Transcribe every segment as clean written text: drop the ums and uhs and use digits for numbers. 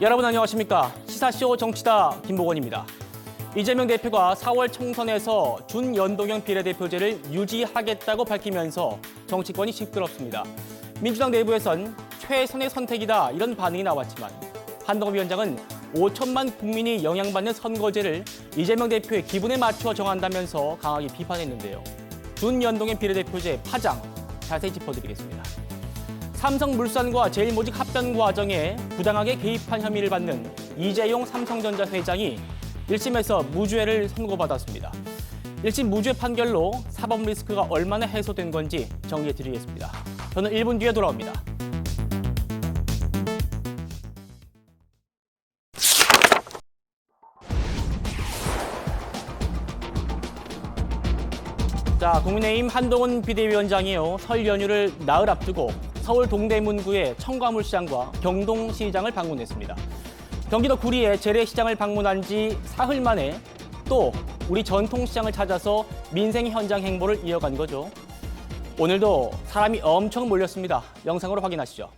여러분 안녕하십니까? 시사쇼 정치다 김보건입니다. 이재명 대표가 4월 총선에서 준연동형 비례대표제를 유지하겠다고 밝히면서 정치권이 시끄럽습니다. 민주당 내부에선 최선의 선택이다 이런 반응이 나왔지만 한동훈 위원장은 5천만 국민이 영향받는 선거제를 이재명 대표의 기분에 맞춰 정한다면서 강하게 비판했는데요. 준연동형 비례대표제 파장 자세히 짚어드리겠습니다. 삼성물산과 제일모직 합병 과정에 부당하게 개입한 혐의를 받는 이재용 삼성전자 회장이 1심에서 무죄를 선고받았습니다. 1심 무죄 판결로 사법 리스크가 얼마나 해소된 건지 정리해드리겠습니다. 저는 1분 뒤에 돌아옵니다. 자, 국민의힘 한동훈 비대위원장이요. 설 연휴를 나흘 앞두고 서울 동대문구의 청과물시장과 경동시장을 방문했습니다. 경기도 구리의 재래시장을 방문한 지 사흘 만에 또 우리 전통시장을 찾아서 민생 현장 행보를 이어간 거죠. 오늘도 사람이 엄청 몰렸습니다. 영상으로 확인하시죠.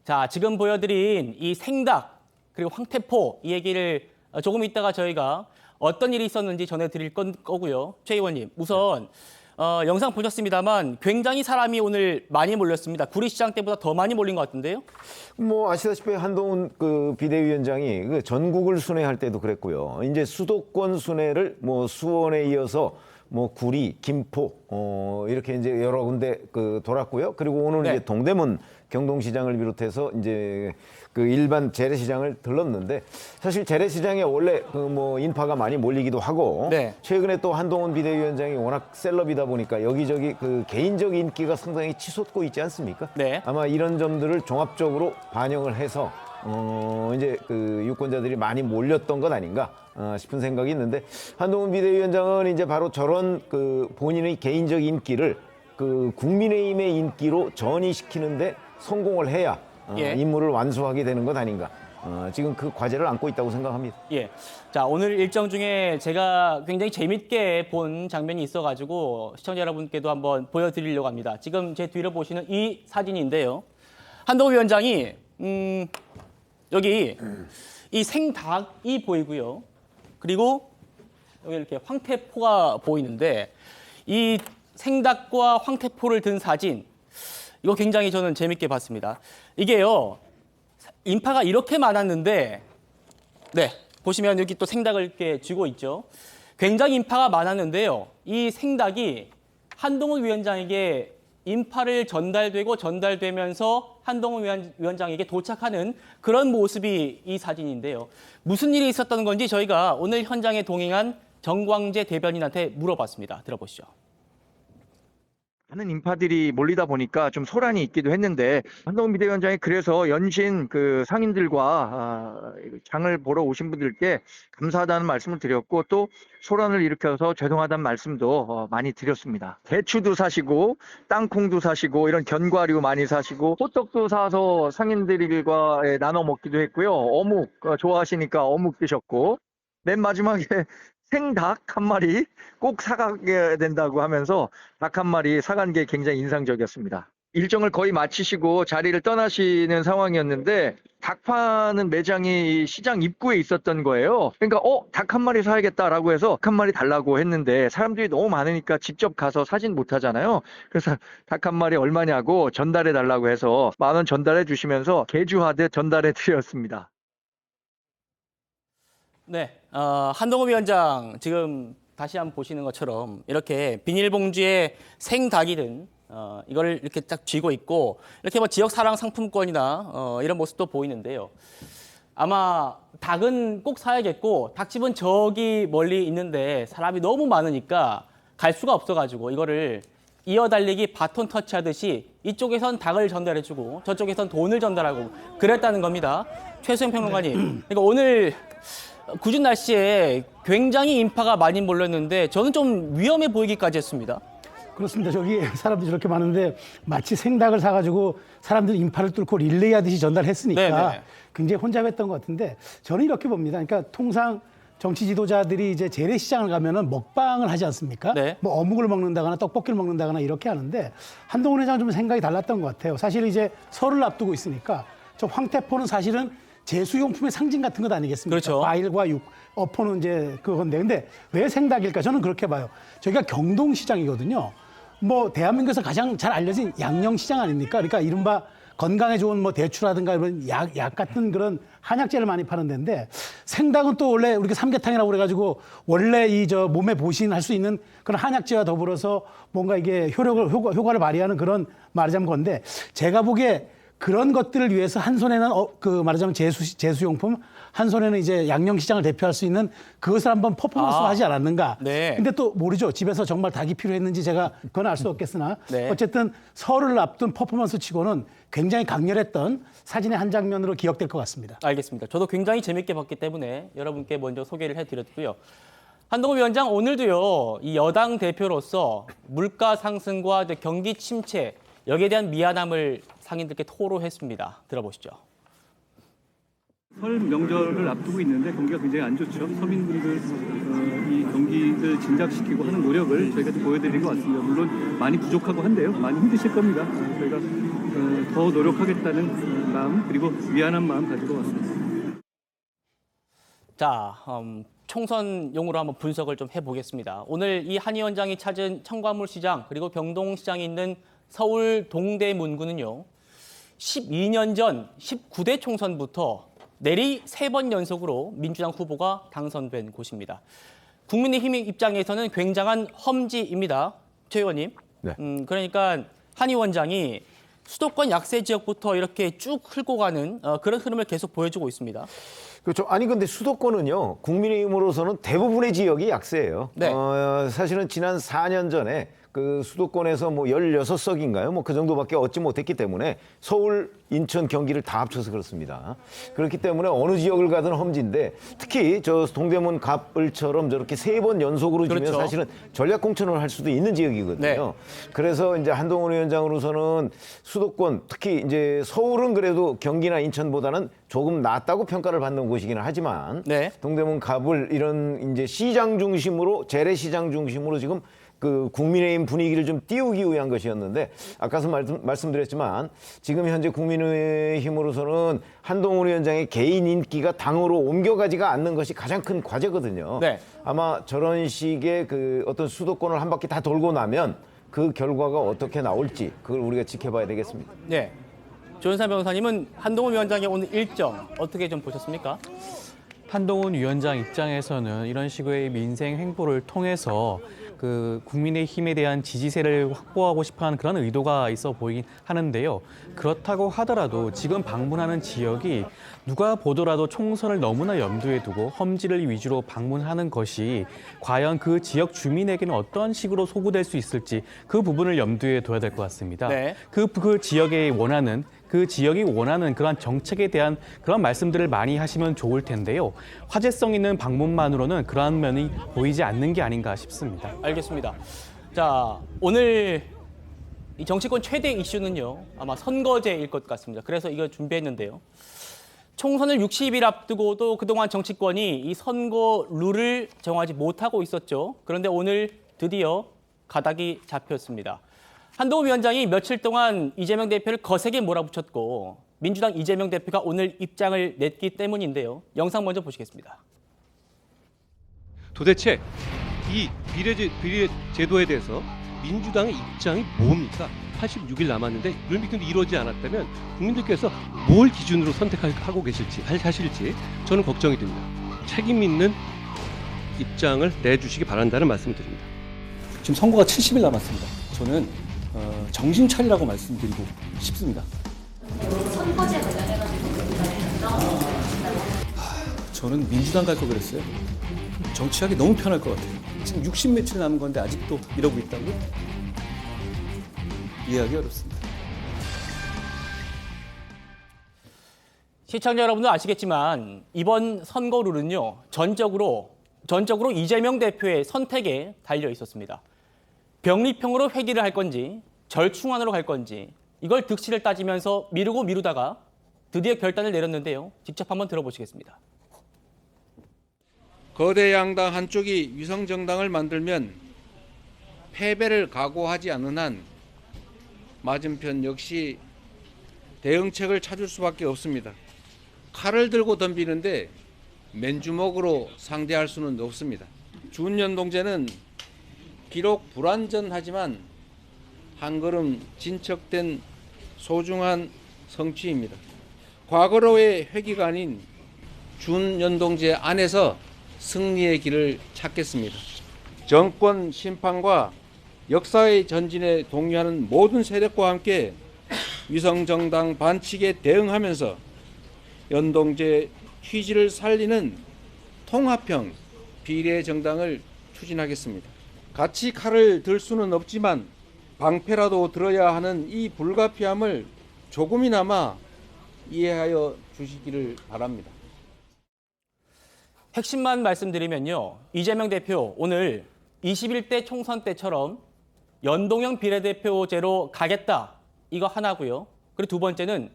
자, 지금 보여드린 이 생닭 그리고 황태포 이 얘기를 조금 있다가 저희가 어떤 일이 있었는지 전해드릴 거고요. 최 의원님, 우선 영상 보셨습니다만 굉장히 사람이 오늘 많이 몰렸습니다. 구리시장 때보다 더 많이 몰린 것 같은데요? 뭐 아시다시피 한동훈 그 비대위원장이 그 전국을 순회할 때도 그랬고요. 이제 수도권 순회를 뭐 수원에 이어서 뭐 구리, 김포 이렇게 이제 여러 군데 그 돌았고요. 그리고 오늘 네. 이제 동대문 경동시장을 비롯해서 이제 그 일반 재래시장을 들렀는데 사실 재래시장에 원래 그 뭐 인파가 많이 몰리기도 하고 네. 최근에 또 한동훈 비대위원장이 워낙 셀럽이다 보니까 여기저기 그 개인적 인기가 상당히 치솟고 있지 않습니까? 네. 아마 이런 점들을 종합적으로 반영을 해서 이제 그 유권자들이 많이 몰렸던 것 아닌가 싶은 생각이 있는데 한동훈 비대위원장은 이제 바로 저런 그 본인의 개인적 인기를 그 국민의힘의 인기로 전이시키는데 성공을 해야 예. 임무를 완수하게 되는 것 아닌가. 지금 그 과제를 안고 있다고 생각합니다. 예. 자, 오늘 일정 중에 제가 굉장히 재밌게 본 장면이 있어가지고 시청자 여러분께도 한번 보여드리려고 합니다. 지금 제 뒤로 보시는 이 사진인데요. 한동훈 위원장이 여기 이 생닭이 보이고요. 그리고 여기 이렇게 황태포가 보이는데 이 생닭과 황태포를 든 사진 이거 굉장히 저는 재밌게 봤습니다. 이게요. 인파가 이렇게 많았는데 네, 보시면 여기 또 생닭을 이렇게 쥐고 있죠. 굉장히 인파가 많았는데요. 이 생닭이 한동훈 위원장에게 인파를 전달되면서 한동훈 위원장에게 도착하는 그런 모습이 이 사진인데요. 무슨 일이 있었던 건지 저희가 오늘 현장에 동행한 정광재 대변인한테 물어봤습니다. 들어보시죠. 많은 인파들이 몰리다 보니까 좀 소란이 있기도 했는데 한동훈 비대위원장이 그래서 연신 그 상인들과 장을 보러 오신 분들께 감사하다는 말씀을 드렸고 또 소란을 일으켜서 죄송하다는 말씀도 많이 드렸습니다. 대추도 사시고 땅콩도 사시고 이런 견과류 많이 사시고 호떡도 사서 상인들과 나눠 먹기도 했고요. 어묵 좋아하시니까 어묵 드셨고 맨 마지막에 생닭 한 마리 꼭 사가게 된다고 하면서 닭 한 마리 사간 게 굉장히 인상적이었습니다. 일정을 거의 마치시고 자리를 떠나시는 상황이었는데 닭 파는 매장이 시장 입구에 있었던 거예요. 그러니까 닭 한 마리 사야겠다라고 해서 닭 한 마리 달라고 했는데 사람들이 너무 많으니까 직접 가서 사진 못 하잖아요. 그래서 닭 한 마리 얼마냐고 전달해 달라고 해서 10,000원 전달해 주시면서 개주하듯 전달해 드렸습니다. 네, 한동훈 위원장 지금 다시 한번 보시는 것처럼 이렇게 비닐봉지에 생닭이 든 이걸 이렇게 딱 쥐고 있고 이렇게 뭐 지역 사랑 상품권이나 이런 모습도 보이는데요. 아마 닭은 꼭 사야겠고 닭집은 저기 멀리 있는데 사람이 너무 많으니까 갈 수가 없어가지고 이거를 이어달리기 바톤 터치하듯이 이쪽에선 닭을 전달해주고 저쪽에선 돈을 전달하고 그랬다는 겁니다. 최수영 평론가님, 그러니까 오늘 궂은 날씨에 굉장히 인파가 많이 몰렸는데 저는 좀 위험해 보이기까지 했습니다. 그렇습니다. 저기 사람들이 저렇게 많은데 마치 생닭을 사가지고 사람들이 인파를 뚫고 릴레이 하듯이 전달했으니까 네네. 굉장히 혼잡했던 것 같은데 저는 이렇게 봅니다. 그러니까 통상 정치 지도자들이 이제 재래시장을 가면은 먹방을 하지 않습니까? 네. 뭐 어묵을 먹는다거나 떡볶이를 먹는다거나 이렇게 하는데 한동훈 회장 좀 생각이 달랐던 것 같아요. 사실 이제 설을 앞두고 있으니까 저 황태포는 사실은 제수용품의 상징 같은 것 아니겠습니까? 그렇죠. 과일과 어포는 이제 그건데 근데 왜 생닭일까? 저는 그렇게 봐요. 저희가 경동시장이거든요. 뭐 대한민국에서 가장 잘 알려진 양념시장 아닙니까? 그러니까 이른바 건강에 좋은 뭐 대추라든가 이런 약 같은 그런 한약재를 많이 파는 데인데 생닭은 또 원래 우리가 삼계탕이라고 그래가지고 원래 이 저 몸에 보신할 수 있는 그런 한약재와 더불어서 뭔가 이게 효과를 발휘하는 그런 말하자면 건데 제가 보기에 그런 것들을 위해서 한 손에는 그 말하자면 제수용품, 한 손에는 이제 양념시장을 대표할 수 있는 그것을 한번 퍼포먼스로 하지 않았는가. 네. 근데 또 모르죠. 집에서 정말 닭이 필요했는지 제가 그건 알 수 없겠으나 네. 어쨌든 설을 앞둔 퍼포먼스 치고는 굉장히 강렬했던 사진의 한 장면으로 기억될 것 같습니다. 알겠습니다. 저도 굉장히 재밌게 봤기 때문에 여러분께 먼저 소개를 해드렸고요. 한동훈 위원장 오늘도요, 이 여당 대표로서 물가 상승과 이제 경기 침체 여기에 대한 미안함을 상인들께 토로했습니다. 들어보시죠. 설 명절을 앞두고 있는데 경기가 굉장히 안 좋죠. 서민분들 이 경기를 진작시키고 하는 노력을 저희가 좀 보여드린 것 같습니다. 물론 많이 부족하고 한데요. 많이 힘드실 겁니다. 저희가 더 노력하겠다는 마음 그리고 미안한 마음 가지고 왔습니다. 자, 총선용으로 한번 분석을 좀 해보겠습니다. 오늘 이 한 위원장이 찾은 청과물 시장 그리고 경동시장이 있는 서울 동대문구는요. 12년 전 19대 총선부터 내리 3번 연속으로 민주당 후보가 당선된 곳입니다. 국민의힘 입장에서는 굉장한 험지입니다. 최 의원님. 네. 그러니까 한 위원장이 수도권 약세 지역부터 이렇게 쭉 흘고 가는 그런 흐름을 계속 보여주고 있습니다. 그렇죠. 아니 근데 수도권은요. 국민의힘으로서는 대부분의 지역이 약세예요. 네. 사실은 지난 4년 전에 그 수도권에서 뭐 16석인가요? 뭐 그 정도밖에 얻지 못했기 때문에 서울, 인천, 경기를 다 합쳐서 그렇습니다. 그렇기 때문에 어느 지역을 가든 험지인데 특히 저 동대문 갑을처럼 저렇게 3번 연속으로 지면 그렇죠. 사실은 전략 공천을 할 수도 있는 지역이거든요. 네. 그래서 이제 한동훈 위원장으로서는 수도권 특히 이제 서울은 그래도 경기나 인천보다는 조금 낫다고 평가를 받는 곳이기는 하지만 네. 동대문 갑을 이런 이제 시장 중심으로 재래시장 중심으로 지금 그 국민의힘 분위기를 좀 띄우기 위한 것이었는데 아까서 말씀드렸지만 지금 현재 국민의힘으로서는 한동훈 위원장의 개인 인기가 당으로 옮겨가지가 않는 것이 가장 큰 과제거든요. 네. 아마 저런 식의 그 어떤 수도권을 한 바퀴 다 돌고 나면 그 결과가 어떻게 나올지 그걸 우리가 지켜봐야 되겠습니다. 네. 조현상 변호사님은 한동훈 위원장의 오늘 일정 어떻게 좀 보셨습니까? 한동훈 위원장 입장에서는 이런 식의 민생 행보를 통해서 그 국민의힘에 대한 지지세를 확보하고 싶어하는 그런 의도가 있어 보이긴 하는데요. 그렇다고 하더라도 지금 방문하는 지역이 누가 보더라도 총선을 너무나 염두에 두고 험지를 위주로 방문하는 것이 과연 그 지역 주민에게는 어떤 식으로 소구될 수 있을지 그 부분을 염두에 둬야 될 것 같습니다. 네. 그 지역이 원하는 그런 정책에 대한 그런 말씀들을 많이 하시면 좋을 텐데요. 화제성 있는 방문만으로는 그러한 면이 보이지 않는 게 아닌가 싶습니다. 알겠습니다. 자, 오늘 이 정치권 최대 이슈는요. 아마 선거제일 것 같습니다. 그래서 이거 준비했는데요. 총선을 60일 앞두고도 그동안 정치권이 이 선거 룰을 정하지 못하고 있었죠. 그런데 오늘 드디어 가닥이 잡혔습니다. 한동훈 위원장이 며칠 동안 이재명 대표를 거세게 몰아붙였고 민주당 이재명 대표가 오늘 입장을 냈기 때문인데요. 영상 먼저 보시겠습니다. 도대체 이 비례 제도에 대해서 민주당의 입장이 뭡니까? 86일 남았는데 룰미팅도 이루어지지 않았다면 국민들께서 뭘 기준으로 선택하고 하실지 저는 걱정이 됩니다. 책임 있는 입장을 내주시기 바란다는 말씀을 드립니다. 지금 선거가 70일 남았습니다. 저는 정신 차리라고 말씀드리고 싶습니다. 선거제 관련해가지고 저는 민주당 갈 거 그랬어요. 정치하기 너무 편할 것 같아요. 지금 60며칠 남은 건데 아직도 이러고 있다고요? 이해하기 어렵습니다. 시청자 여러분도 아시겠지만 이번 선거룰은요 전적으로 이재명 대표의 선택에 달려 있었습니다. 병리평으로 회귀를 할 건지 절충안으로 갈 건지 이걸 득실을 따지면서 미루다가 드디어 결단을 내렸는데요. 직접 한번 들어보시겠습니다. 거대 양당 한쪽이 위성정당을 만들면 패배를 각오하지 않는 한 맞은편 역시 대응책을 찾을 수밖에 없습니다. 칼을 들고 덤비는데 맨주먹으로 상대할 수는 없습니다. 준연동제는 비록 불완전하지만 한 걸음 진척된 소중한 성취입니다. 과거로의 회귀가 아닌 준연동제 안에서 승리의 길을 찾겠습니다. 정권 심판과 역사의 전진에 동의하는 모든 세력과 함께 위성정당 반칙에 대응하면서 연동제 취지를 살리는 통합형 비례정당을 추진하겠습니다. 같이 칼을 들 수는 없지만 방패라도 들어야 하는 이 불가피함을 조금이나마 이해하여 주시기를 바랍니다. 핵심만 말씀드리면요. 이재명 대표 오늘 21대 총선 때처럼 연동형 비례대표제로 가겠다. 이거 하나고요. 그리고 두 번째는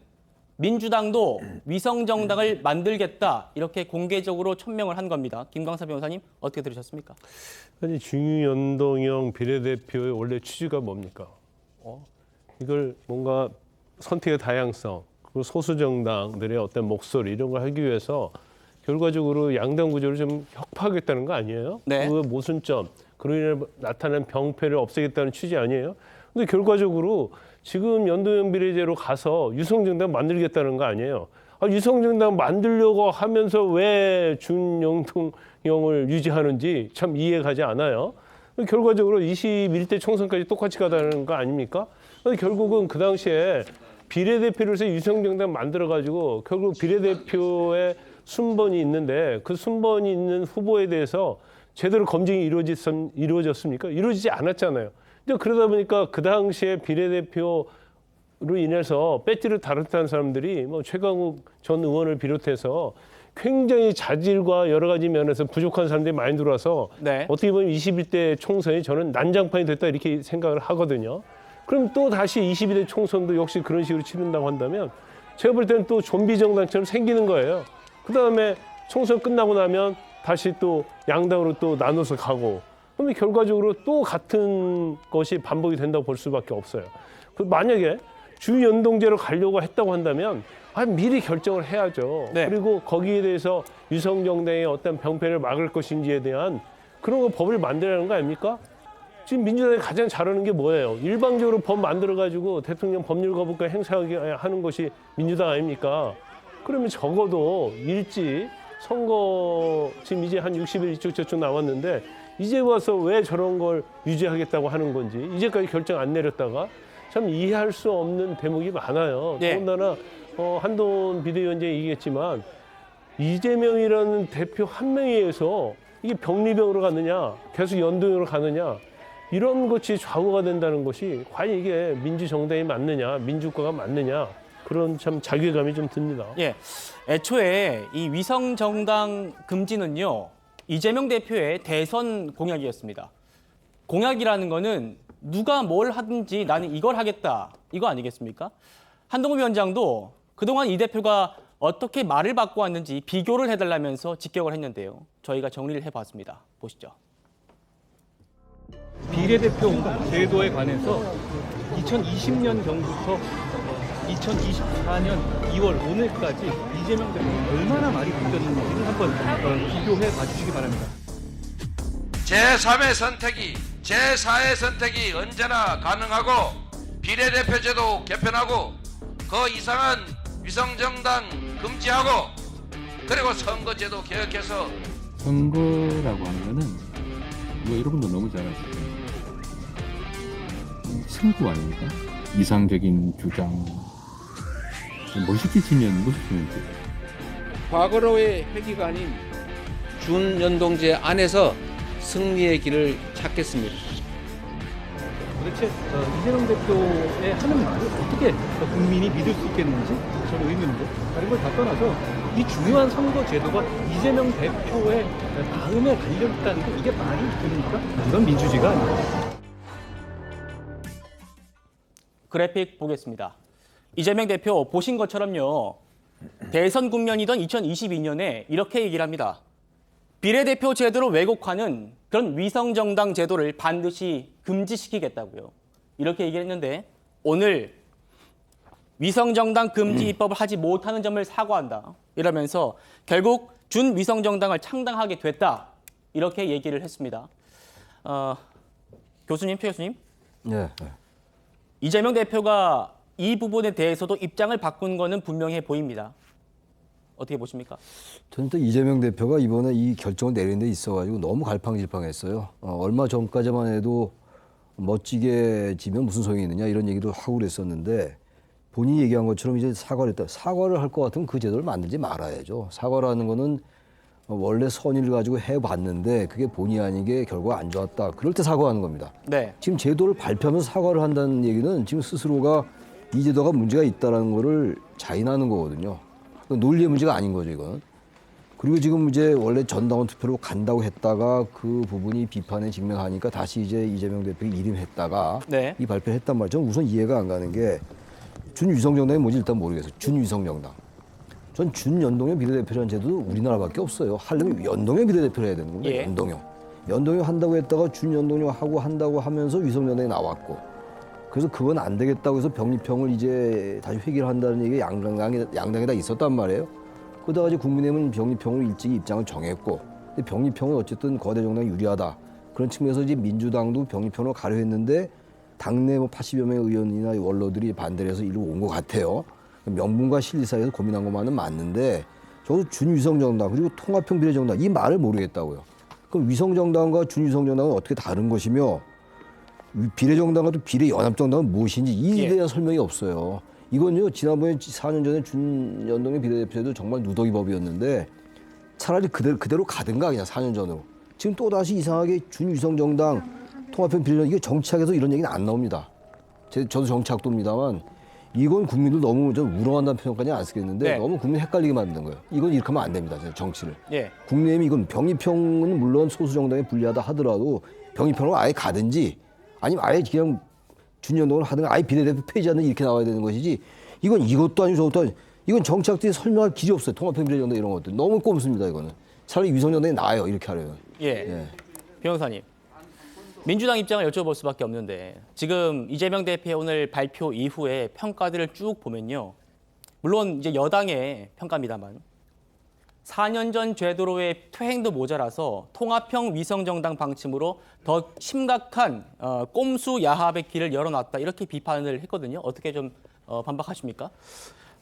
민주당도 위성정당을 만들겠다. 이렇게 공개적으로 천명을 한 겁니다. 김광사 변호사님 어떻게 들으셨습니까? 아니 중연동형 비례대표의 원래 취지가 뭡니까? 이걸 뭔가 선택의 다양성, 그리고 소수 정당들의 어떤 목소리 이런 걸 하기 위해서 결과적으로 양당 구조를 좀 혁파하겠다는 거 아니에요? 네. 그 모순점, 그로 인해 나타난 병폐를 없애겠다는 취지 아니에요? 근데 결과적으로 지금 연동형 비례제로 가서 유성정당 만들겠다는 거 아니에요? 유성정당 만들려고 하면서 왜 준연동형을 유지하는지 참 이해가지 않아요. 결과적으로 21대 총선까지 똑같이 가다는 거 아닙니까? 결국은 그 당시에 비례대표를 해서 유성정당 만들어가지고 결국 비례대표의 순번이 있는데 그 순번이 있는 후보에 대해서 제대로 검증이 이루어졌습니까? 이루어지지 않았잖아요. 근데 그러다 보니까 그 당시에 비례대표로 인해서 배지를 달았다는 사람들이 뭐 최강욱 전 의원을 비롯해서 굉장히 자질과 여러 가지 면에서 부족한 사람들이 많이 들어와서 네. 어떻게 보면 21대 총선이 저는 난장판이 됐다 이렇게 생각을 하거든요. 그럼 또 다시 22대 총선도 역시 그런 식으로 치른다고 한다면 제가 볼 때는 또 좀비 정당처럼 생기는 거예요. 그다음에 총선 끝나고 나면 다시 또 양당으로 또 나눠서 가고 그러면 결과적으로 또 같은 것이 반복이 된다고 볼 수밖에 없어요. 만약에 주연동제로 가려고 했다고 한다면 미리 결정을 해야죠. 네. 그리고 거기에 대해서 유성정당의 어떤 병폐를 막을 것인지에 대한 그런 거 법을 만들라는 거 아닙니까? 지금 민주당이 가장 잘하는 게 뭐예요? 일방적으로 법 만들어가지고 대통령 법률 거부권 행사하게 하는 것이 민주당 아닙니까? 그러면 적어도 일찍 선거 지금 이제 한 60일 이쪽 저쪽 남았는데 이제 와서 왜 저런 걸 유지하겠다고 하는 건지 이제까지 결정 안 내렸다가 참 이해할 수 없는 대목이 많아요. 네. 더군다나 한동훈 비대위원장이 얘기했지만 이재명이라는 대표 한 명에 의해서 이게 병리병으로 가느냐 계속 연동형으로 가느냐 이런 것이 좌우가 된다는 것이 과연 이게 민주정당이 맞느냐 민주국가가 맞느냐 그런 참 자괴감이 좀 듭니다. 예, 애초에 이 위성정당 금지는요. 이재명 대표의 대선 공약이었습니다. 공약이라는 거는 누가 뭘 하든지 나는 이걸 하겠다. 이거 아니겠습니까? 한동훈 위원장도 그동안 이 대표가 어떻게 말을 바꿔왔는지 비교를 해달라면서 직격을 했는데요. 저희가 정리를 해봤습니다. 보시죠. 비례대표 제도에 관해서 2020년경부터 2024년 2월 오늘까지 이재명 대표가 얼마나 말이 바뀌었는지를 한번 비교해 봐주시기 바랍니다. 제3의 선택이 제4의 선택이 언제나 가능하고 비례대표제도 개편하고 그 이상한 위성정당 금지하고 그리고 선거제도 개혁해서 선거라고 하는 거는 뭐 여러분도 너무 잘 아시죠. 승부 아닙니까? 이상적인 주장 멋있지면 돼. 과거로의 회기가 아닌 준연동제 안에서 승리의 길을 찾겠습니다. 도대체 이재명 대표의 하는 말을 어떻게 국민이 믿을 수 있겠는지 저는 의문인데 다른 걸 다 떠나서 이 중요한 선거 제도가 이재명 대표의 마음에 달려있다는 게 이게 말이 됩니까? 이건 민주주의가 아닙니다. 그래픽 보겠습니다. 이재명 대표 보신 것처럼요. 대선 국면이던 2022년에 이렇게 얘기를 합니다. 비례대표 제도를 왜곡하는 그런 위성정당 제도를 반드시 금지시키겠다고요. 이렇게 얘기를 했는데 오늘 위성정당 금지 입법을 하지 못하는 점을 사과한다. 이러면서 결국 준위성정당을 창당하게 됐다. 이렇게 얘기를 했습니다. 교수님, 최 교수님. 네. 이재명 대표가 이 부분에 대해서도 입장을 바꾼 거는 분명해 보입니다. 어떻게 보십니까? 저는 또 이재명 대표가 이번에 이 결정을 내린 데 있어가지고 너무 갈팡질팡했어요. 얼마 전까지만 해도 멋지게 지면 무슨 소용이 있느냐 이런 얘기도 하고 그랬었는데 본인이 얘기한 것처럼 이제 사과를 했다. 사과를 할 것 같으면 그 제도를 만들지 말아야죠. 사과라는 거는 원래 선의를 가지고 해봤는데 그게 본의 아니게 결과가 안 좋았다. 그럴 때 사과하는 겁니다. 네. 지금 제도를 발표하면서 사과를 한다는 얘기는 지금 스스로가 이 제도가 문제가 있다는 거를 자인하는 거거든요. 논리의 문제가 아닌 거죠, 이건. 그리고 지금 이제 원래 전당원 투표로 간다고 했다가 그 부분이 비판에 직면하니까 다시 이제 이재명 대표가 일임했다가 네. 이 발표를 했단 말이죠. 저는 우선 이해가 안 가는 게 준위성정당이 뭔지 일단 모르겠어요. 준위성정당. 전 준연동형 비례대표라는 제도도 우리나라밖에 없어요. 하려면 연동형 비례대표를 해야 되는 겁니다. 예. 연동형. 연동형 한다고 했다가 준연동형 하고 한다고 하면서 위성정당이 나왔고 그래서 그건 안 되겠다고 해서 병립형을 이제 다시 회귀를 한다는 얘기가 양당에 다 있었단 말이에요. 그러다가 이제 국민의힘은 병립형으로 일찍이 입장을 정했고 근데 병립형은 어쨌든 거대 정당이 유리하다. 그런 측면에서 이제 민주당도 병립형으로 가려 했는데 당내 뭐 80여 명의 의원이나 원로들이 반대를 해서 이리로 온 것 같아요. 명분과 실리 사이에서 고민한 것만은 맞는데 저도 준위성정당 그리고 통합형 비례정당 이 말을 모르겠다고요. 그럼 위성정당과 준위성정당은 어떻게 다른 것이며 비례정당과 또 비례연합정당은 무엇인지 이에 대한 설명이 없어요. 이건요 지난번에 4년 전에 준연동형 비례대표도 정말 누더기법이었는데 차라리 그대로 가든가 그냥 4년 전으로. 지금 또다시 이상하게 준위성정당 통합형 비례정당 이게 정치학에서 이런 얘기는 안 나옵니다. 저도 정치학도입니다만 이건 국민들 너무 좀 우롱한다는 표현까지는 안 쓰겠는데 네. 너무 국민 헷갈리게 만드는 거예요. 이건 이렇게 하면 안 됩니다. 정치를. 예. 국민의힘이 이건 병립형은 물론 소수 정당에 불리하다 하더라도 병립형으로 아예 가든지 아니면 아예 그냥 준연동을 하든가 아예 비례대표 폐지하는 이렇게 나와야 되는 것이지 이건 이것도 아니고 저것도 아니고 이건 정치학들이 설명할 길이 없어요. 통합형 비례정당 이런 것들 너무 꼼수입니다. 이거는 차라리 위성정당이 나아요. 이렇게 하려면. 예. 변호사님. 민주당 입장을 여쭤볼 수밖에 없는데 지금 이재명 대표의 오늘 발표 이후에 평가들을 쭉 보면요. 물론 이제 여당의 평가입니다만 4년 전 제도로의 퇴행도 모자라서 통합형 위성정당 방침으로 더 심각한 꼼수 야합의 길을 열어놨다 이렇게 비판을 했거든요. 어떻게 좀 반박하십니까?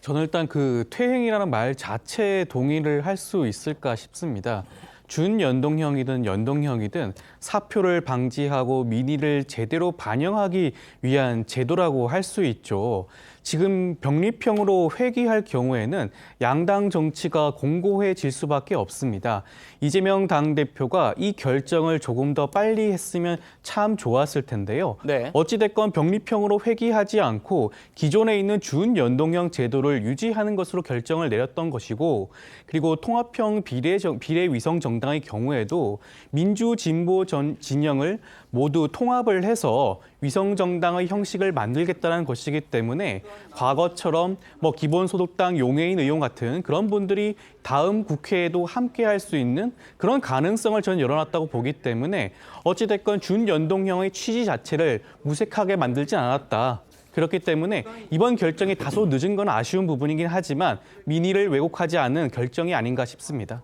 저는 일단 그 퇴행이라는 말 자체에 동의를 할 수 있을까 싶습니다. 준연동형이든 연동형이든 사표를 방지하고 민의를 제대로 반영하기 위한 제도라고 할 수 있죠. 지금 병립형으로 회귀할 경우에는 양당 정치가 공고해질 수밖에 없습니다. 이재명 당대표가 이 결정을 조금 더 빨리 했으면 참 좋았을 텐데요. 네. 어찌됐건 병립형으로 회귀하지 않고 기존에 있는 준연동형 제도를 유지하는 것으로 결정을 내렸던 것이고 그리고 통합형 비례위성 정당의 경우에도 민주 진보 진영을 모두 통합을 해서 위성정당의 형식을 만들겠다는 것이기 때문에 과거처럼 뭐 기본소득당 용해인 의원 같은 그런 분들이 다음 국회에도 함께 할 수 있는 그런 가능성을 저는 열어놨다고 보기 때문에 어찌됐건 준연동형의 취지 자체를 무색하게 만들지 않았다. 그렇기 때문에 이번 결정이 다소 늦은 건 아쉬운 부분이긴 하지만 민의를 왜곡하지 않은 결정이 아닌가 싶습니다.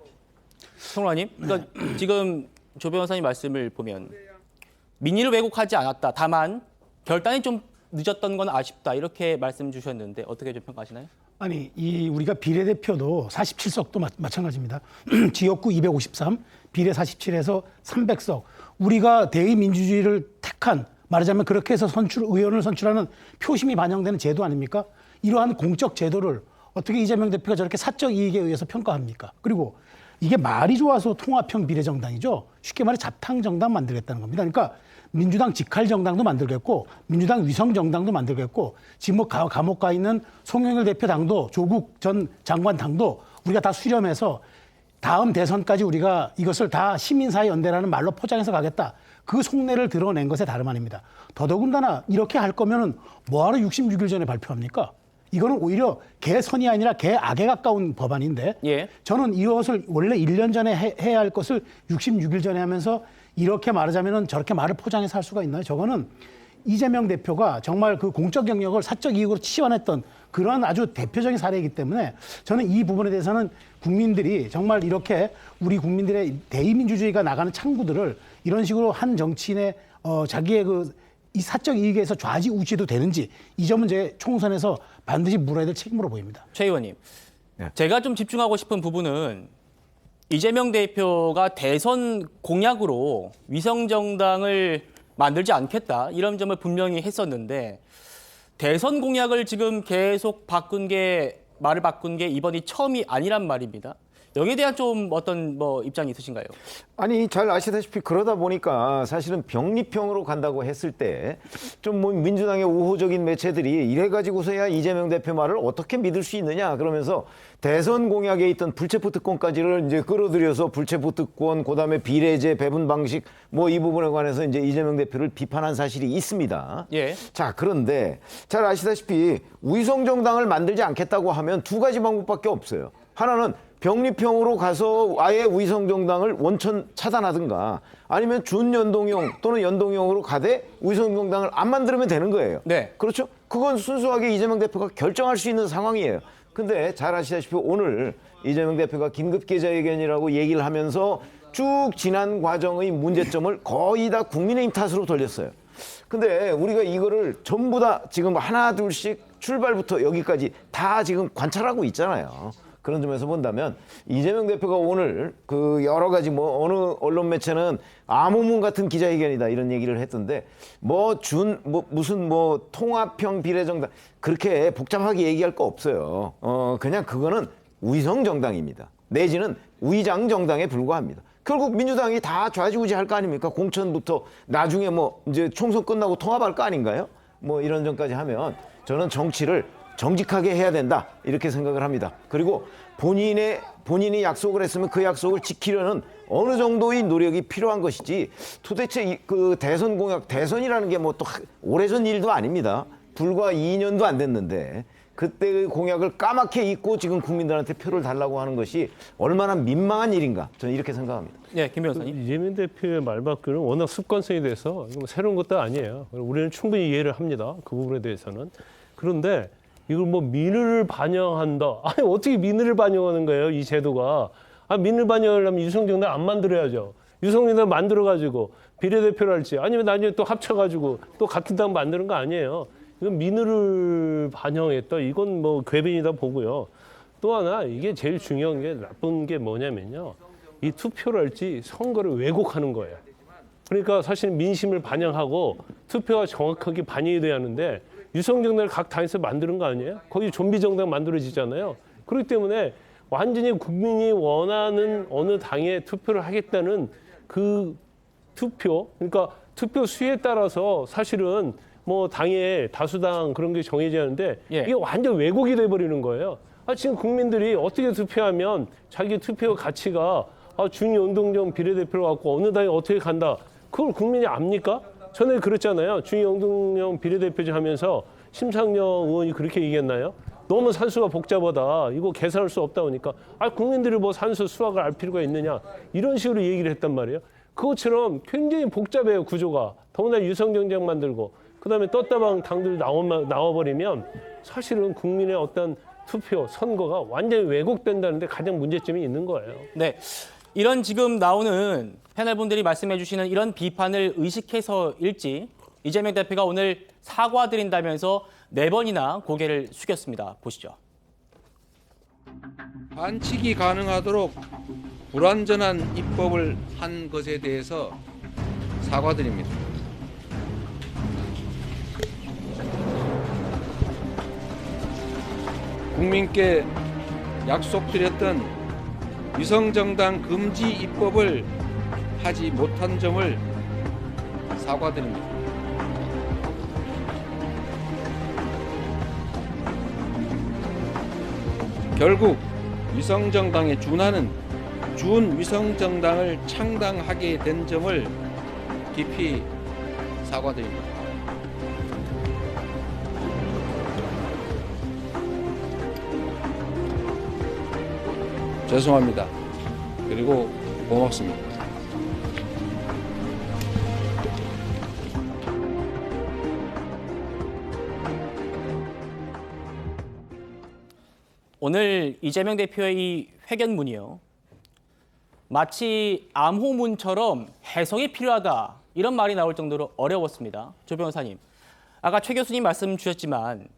성우님, 그러니까 지금 조 변호사님 말씀을 보면 민의를 왜곡하지 않았다. 다만 결단이 좀 늦었던 건 아쉽다. 이렇게 말씀 주셨는데 어떻게 좀 평가하시나요? 아니, 우리가 비례대표도 47석도 마찬가지입니다. 지역구 253, 비례 47에서 300석. 우리가 대의민주주의를 택한, 말하자면 그렇게 해서 의원을 선출하는 표심이 반영되는 제도 아닙니까? 이러한 공적 제도를 어떻게 이재명 대표가 저렇게 사적 이익에 의해서 평가합니까? 그리고 이게 말이 좋아서 통합형 비례정당이죠. 쉽게 말해 잡탕정당 만들겠다는 겁니다. 그러니까 민주당 직할정당도 만들겠고 민주당 위성정당도 만들겠고 지금 뭐 감옥 가 있는 송영길 대표 당도 조국 전 장관 당도 우리가 다 수렴해서 다음 대선까지 우리가 이것을 다 시민사회연대라는 말로 포장해서 가겠다. 그 속내를 드러낸 것에 다름 아닙니다. 더더군다나 이렇게 할 거면은 뭐하러 66일 전에 발표합니까? 이거는 오히려 개선이 아니라 개악에 가까운 법안인데 예. 저는 이것을 원래 1년 전에 해야 할 것을 66일 전에 하면서 이렇게 말하자면은 저렇게 말을 포장해서 할 수가 있나요? 저거는 이재명 대표가 정말 그 공적 영역을 사적 이익으로 치환했던 그런 아주 대표적인 사례이기 때문에 저는 이 부분에 대해서는 국민들이 정말 이렇게 우리 국민들의 대의민주주의가 나가는 창구들을 이런 식으로 한 정치인의 자기의 이 사적 이익에서 좌지우지도 되는지 이 점은 제 총선에서 반드시 물어야 될 책임으로 보입니다. 최 의원님, 네. 제가 좀 집중하고 싶은 부분은 이재명 대표가 대선 공약으로 위성정당을 만들지 않겠다 이런 점을 분명히 했었는데 대선 공약을 지금 계속 말을 바꾼 게 이번이 처음이 아니란 말입니다. 여기에 대한 좀 어떤 입장이 있으신가요? 아니 잘 아시다시피 그러다 보니까 사실은 병립형으로 간다고 했을 때 좀 뭐 민주당의 우호적인 매체들이 이래 가지고서야 이재명 대표 말을 어떻게 믿을 수 있느냐 그러면서 대선 공약에 있던 불체포 특권까지를 이제 끌어들여서 불체포 특권 그다음에 비례제 배분 방식 뭐 이 부분에 관해서 이제 이재명 대표를 비판한 사실이 있습니다. 예. 자 그런데 잘 아시다시피 위성 정당을 만들지 않겠다고 하면 두 가지 방법밖에 없어요. 하나는 병립형으로 가서 아예 위성정당을 원천 차단하든가 아니면 준연동형 또는 연동형으로 가되 위성정당을 안 만들면 되는 거예요. 네. 그렇죠? 그건 순수하게 이재명 대표가 결정할 수 있는 상황이에요. 근데 잘 아시다시피 오늘 이재명 대표가 긴급 기자회견이라고 얘기를 하면서 쭉 지난 과정의 문제점을 거의 다 국민의힘 탓으로 돌렸어요. 근데 우리가 이거를 전부 다 지금 하나 둘씩 출발부터 여기까지 다 지금 관찰하고 있잖아요. 그런 점에서 본다면 이재명 대표가 오늘 그 여러 가지 어느 언론 매체는 암호문 같은 기자회견이다 이런 얘기를 했던데 무슨 통합형 비례정당 그렇게 복잡하게 얘기할 거 없어요. 그냥 그거는 위성 정당입니다. 내지는 위장 정당에 불과합니다. 결국 민주당이 다 좌지우지 할 거 아닙니까? 공천부터 나중에 이제 총선 끝나고 통합할 거 아닌가요? 이런 점까지 하면 저는 정치를 정직하게 해야 된다 이렇게 생각을 합니다. 그리고 본인이 약속을 했으면 그 약속을 지키려는 어느 정도의 노력이 필요한 것이지 도대체 그 대선 공약 대선이라는 게 또 오래전 일도 아닙니다. 불과 2년도 안 됐는데 그때의 공약을 까맣게 잊고 지금 국민들한테 표를 달라고 하는 것이 얼마나 민망한 일인가 저는 이렇게 생각합니다. 네, 김 변호사님. 이재명 대표의 말 바꾸는 워낙 습관성이 돼서 새로운 것도 아니에요. 우리는 충분히 이해를 합니다. 그 부분에 대해서는. 그런데 이걸 민의를 반영한다. 아니 어떻게 민의를 반영하는 거예요? 이 제도가. 민의를 반영하려면 유성정당 안 만들어야죠. 유성정당 만들어가지고 비례대표를 할지 아니면 나중에 또 합쳐가지고 또 같은 당 만드는 거 아니에요. 이건 민의를 반영했다. 이건 궤변이다 보고요. 또 하나 이게 제일 중요한 게 나쁜 게 뭐냐면요. 이 투표를 할지 선거를 왜곡하는 거예요. 그러니까 사실 민심을 반영하고 투표가 정확하게 반영이 돼야 하는데 유성정당을 각 당에서 만드는 거 아니에요? 거기 좀비 정당 만들어지잖아요. 그렇기 때문에 완전히 국민이 원하는 어느 당에 투표를 하겠다는 그 투표, 그러니까 투표 수에 따라서 사실은 당의 다수당 그런 게 정해지는데 이게 완전 왜곡이 돼버리는 거예요. 지금 국민들이 어떻게 투표하면 자기 투표 가치가 준연동형 비례대표를 갖고 어느 당에 어떻게 간다. 그걸 국민이 압니까? 전에 그랬잖아요. 준연동형 비례대표제 하면서 심상정 의원이 그렇게 얘기했나요? 너무 산수가 복잡하다. 이거 계산할 수 없다 보니까 국민들이 산수 수학을 알 필요가 있느냐. 이런 식으로 얘기를 했단 말이에요. 그것처럼 굉장히 복잡해요. 구조가. 더구나 유성정당 만들고 그다음에 떴다방 당들 나와버리면 사실은 국민의 어떤 투표, 선거가 완전히 왜곡된다는 데 가장 문제점이 있는 거예요. 네. 이런 지금 나오는 패널분들이 말씀해 주시는 이런 비판을 의식해서일지 이재명 대표가 오늘 사과드린다면서 4번이나 고개를 숙였습니다. 보시죠. 반칙이 가능하도록 불완전한 입법을 한 것에 대해서 사과드립니다. 국민께 약속드렸던 위성정당 금지 입법을 하지 못한 점을 사과드립니다. 결국 위성정당에 준하는 준위성정당을 창당하게 된 점을 깊이 사과드립니다. 죄송합니다. 그리고 고맙습니다. 오늘 이재명 대표의 이 회견문이요. 마치 암호문처럼 해석이 필요하다 이런 말이 나올 정도로 어려웠습니다. 조 변호사님, 아까 최 교수님 말씀 주셨지만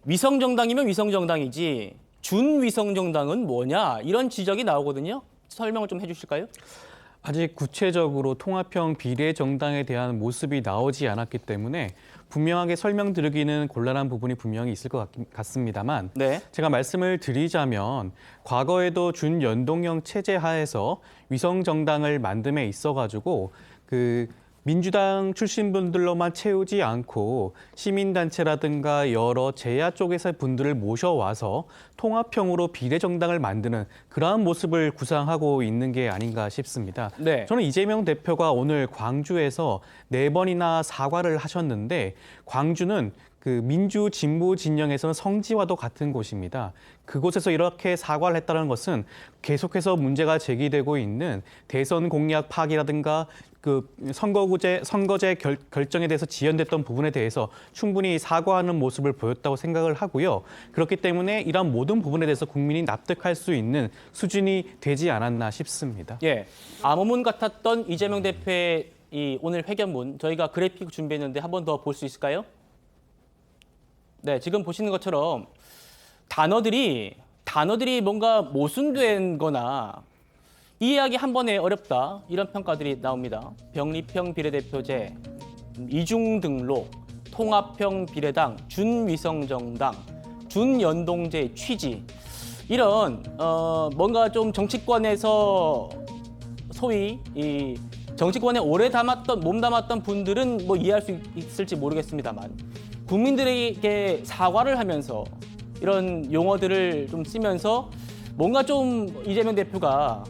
위성정당이면 위성정당이지 준위성정당은 뭐냐 이런 지적이 나오거든요. 설명을 좀 해주실까요? 아직 구체적으로 통합형 비례정당에 대한 모습이 나오지 않았기 때문에 분명하게 설명드리기는 곤란한 부분이 분명히 있을 것 같습니다만 네. 제가 말씀을 드리자면 과거에도 준연동형 체제 하에서 위성정당을 만듦에 있어가지고 그 민주당 출신 분들로만 채우지 않고 시민단체라든가 여러 제야 쪽에서 분들을 모셔와서 통합형으로 비례정당을 만드는 그러한 모습을 구상하고 있는 게 아닌가 싶습니다. 네. 저는 이재명 대표가 오늘 광주에서 4번이나 사과를 하셨는데 광주는 그 민주 진보 진영에서는 성지와도 같은 곳입니다. 그곳에서 이렇게 사과를 했다는 것은 계속해서 문제가 제기되고 있는 대선 공약 파기라든가 그 선거제 결정에 대해서 지연됐던 부분에 대해서 충분히 사과하는 모습을 보였다고 생각을 하고요. 그렇기 때문에 이런 모든 부분에 대해서 국민이 납득할 수 있는 수준이 되지 않았나 싶습니다. 예, 암호문 같았던 이재명 대표의 이 오늘 회견문 저희가 그래픽 준비했는데 한 번 더 볼 수 있을까요? 네, 지금 보시는 것처럼 단어들이 뭔가 모순된 거나 이해하기 한 번에 어렵다 이런 평가들이 나옵니다. 병립형 비례대표제, 이중등록, 통합형 비례당, 준위성정당, 준연동제 취지 이런 뭔가 좀 정치권에서 소위 이 정치권에 오래 몸담았던 분들은 뭐 이해할 수 있을지 모르겠습니다만 국민들에게 사과를 하면서 이런 용어들을 좀 쓰면서 뭔가 좀 이재명 대표가